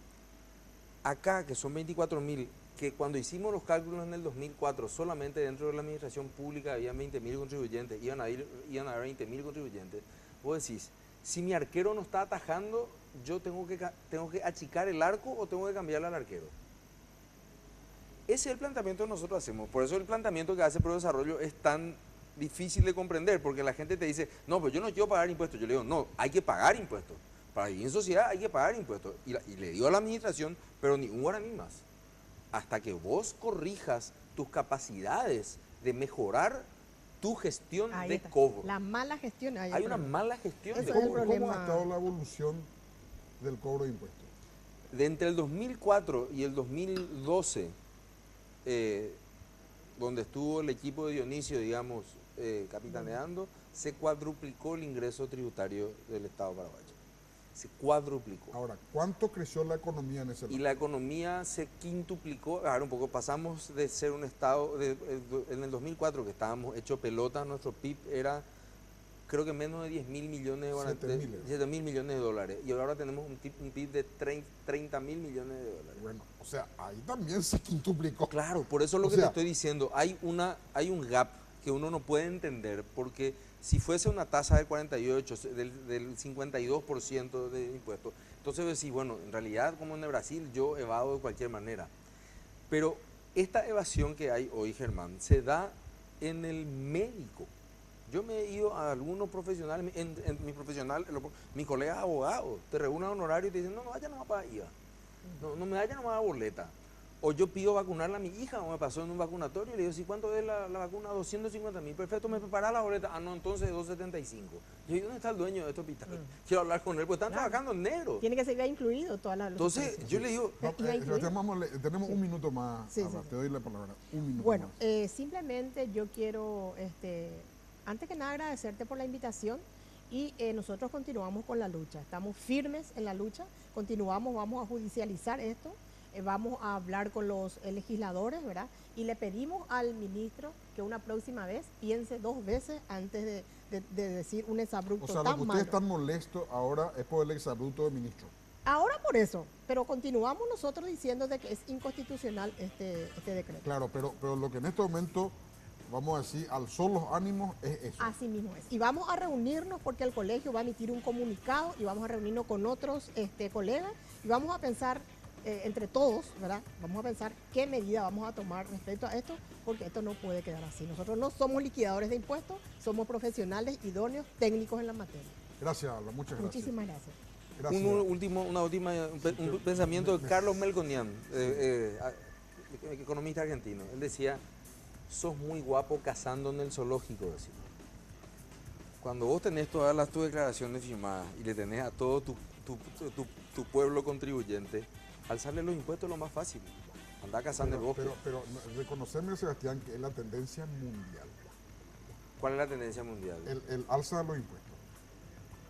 Speaker 6: acá que son 24.000, que cuando hicimos los cálculos en el 2004, solamente dentro de la administración pública había 20.000 contribuyentes, iban a haber 20.000 contribuyentes, vos decís, si mi arquero no está atajando, yo tengo que achicar el arco o tengo que cambiarle al arquero. Ese es el planteamiento que nosotros hacemos. Por eso el planteamiento que hace ProDesarrollo es tan difícil de comprender, porque la gente te dice, no, pues yo no quiero pagar impuestos. Yo le digo, no, hay que pagar impuestos. Para vivir en sociedad hay que pagar impuestos. Y le digo a la administración, pero ni un guaraní más. Hasta que vos corrijas tus capacidades de mejorar tu gestión
Speaker 7: Ahí
Speaker 6: de
Speaker 7: está.
Speaker 6: cobro.
Speaker 7: La mala gestión. Ahí
Speaker 6: Hay
Speaker 7: el
Speaker 6: una
Speaker 7: problema.
Speaker 6: mala gestión
Speaker 7: Eso
Speaker 6: de
Speaker 7: es el
Speaker 6: cobro.
Speaker 7: problema.
Speaker 2: ¿Cómo ha estado la evolución del cobro de impuestos?
Speaker 6: De entre el 2004 y el 2012, donde estuvo el equipo de Dionisio, digamos, capitaneando, se cuadruplicó el ingreso tributario del Estado paraguayo. Se cuadruplicó.
Speaker 2: Ahora, ¿cuánto creció la economía en ese
Speaker 6: Y
Speaker 2: lapso?
Speaker 6: la economía se quintuplicó. A ver, un poco, pasamos de ser un Estado, en el 2004 que estábamos hecho pelota, nuestro PIB era, creo que menos de 10.000 millones de dólares. 7.000 millones de dólares. Y ahora tenemos un PIB de 30.000 millones de dólares.
Speaker 2: Bueno, o sea, ahí también se quintuplicó.
Speaker 6: Claro, por eso es lo
Speaker 2: O
Speaker 6: que
Speaker 2: sea,
Speaker 6: te estoy diciendo. Hay un gap que uno no puede entender, porque si fuese una tasa del 48, del 52% de impuestos, entonces decís, bueno, en realidad como en el Brasil yo evado de cualquier manera. Pero esta evasión que hay hoy, Germán, se da en el médico. Yo me he ido a algunos profesionales, mis colegas abogados, te reúnen a honorario y te dicen, no vaya nomás para IVA, no me vaya nomás a boleta. O yo pido vacunarla a mi hija, o me pasó en un vacunatorio, y le digo, ¿sí cuánto es la vacuna? 250.000. Perfecto, me prepara la boleta. Ah, no, entonces 275. Yo digo, ¿dónde está el dueño de este hospital? Quiero hablar con él, pues están trabajando en negro.
Speaker 7: Tiene que ser ya incluido todas las...
Speaker 6: Entonces, yo le digo,
Speaker 2: No, tenemos
Speaker 7: Sí.
Speaker 2: un minuto más.
Speaker 7: Sí,
Speaker 2: Alba,
Speaker 7: sí.
Speaker 2: Te doy la palabra. Un minuto
Speaker 7: Bueno,
Speaker 2: más.
Speaker 7: simplemente yo quiero, antes que nada, agradecerte por la invitación y nosotros continuamos con la lucha. Estamos firmes en la lucha, continuamos, vamos a judicializar esto, vamos a hablar con los legisladores, ¿verdad? Y le pedimos al ministro que una próxima vez piense 2 veces antes de decir un exabrupto
Speaker 2: O sea, lo
Speaker 7: tan
Speaker 2: que ustedes
Speaker 7: malo.
Speaker 2: están molestos ahora es por el exabrupto del ministro.
Speaker 7: Ahora por eso, pero continuamos nosotros diciendo de que es inconstitucional este decreto.
Speaker 2: Claro, pero lo que en este momento, vamos a decir, alzó los ánimos es eso.
Speaker 7: Así mismo es. Y vamos a reunirnos porque el colegio va a emitir un comunicado y vamos a reunirnos con otros colegas y vamos a pensar entre todos, ¿verdad? Vamos a pensar qué medida vamos a tomar respecto a esto, porque esto no puede quedar así. Nosotros no somos liquidadores de impuestos, somos profesionales, idóneos, técnicos en la materia.
Speaker 2: Gracias, Alba, muchas gracias.
Speaker 7: Muchísimas gracias.
Speaker 2: Gracias.
Speaker 6: un pensamiento de Carlos Melconian, economista argentino. Él decía, sos muy guapo cazando en el zoológico, decía. Cuando vos tenés todas tus declaraciones firmadas y le tenés a todo tu pueblo contribuyente, alzarle los impuestos es lo más fácil. Andá cazando el bosque.
Speaker 2: Pero reconocerme, Sebastián, que es la tendencia mundial.
Speaker 6: ¿Cuál es la tendencia mundial?
Speaker 2: El alza de los impuestos.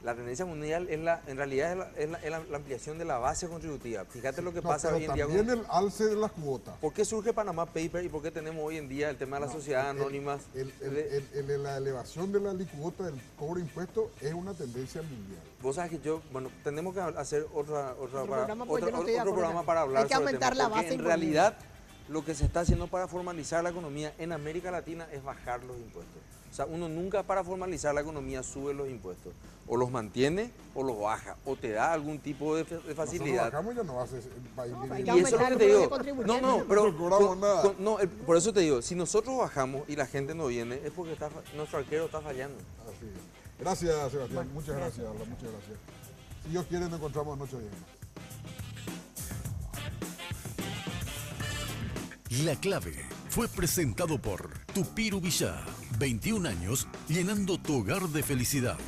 Speaker 6: La tendencia mundial en realidad es la ampliación de la base contributiva. Fíjate lo que
Speaker 2: No,
Speaker 6: pasa
Speaker 2: pero
Speaker 6: hoy en día.
Speaker 2: también el alce de las cuotas.
Speaker 6: ¿Por qué surge Panama Paper y por qué tenemos hoy en día el tema de las sociedades anónimas?
Speaker 2: La elevación de la licuota del cobro de impuestos es una tendencia mundial.
Speaker 6: Vos sabés que tenemos que hacer otro
Speaker 7: programa, porque yo no estoy de acuerdo
Speaker 6: programa
Speaker 7: acá.
Speaker 6: para hablar
Speaker 7: Hay que
Speaker 6: sobre el
Speaker 7: aumentar
Speaker 6: tema,
Speaker 7: la
Speaker 6: porque
Speaker 7: base
Speaker 6: en
Speaker 7: imponible.
Speaker 6: realidad lo que se está haciendo para formalizar la economía en América Latina es bajar los impuestos. O sea, uno nunca para formalizar la economía sube los impuestos. O los mantiene o los baja. O te da algún tipo de facilidad.
Speaker 2: Nosotros bajamos ya no va a ser país
Speaker 7: No,
Speaker 2: libre.
Speaker 7: hay
Speaker 6: Y
Speaker 7: que
Speaker 6: eso es lo
Speaker 7: aumentar
Speaker 6: que
Speaker 7: el
Speaker 6: te
Speaker 7: número
Speaker 6: digo.
Speaker 7: de contribuyentes.
Speaker 6: No, pero
Speaker 2: No cobramos nada.
Speaker 6: por eso te digo, si nosotros bajamos y la gente no viene, es porque nuestro arquero está fallando.
Speaker 2: Así es. Gracias, Sebastián. Muchas gracias, Alba. Muchas gracias. Si Dios quiere, nos encontramos noche bien.
Speaker 1: La Clave fue presentado por Tupiru Villá. 21 años llenando tu hogar de felicidad.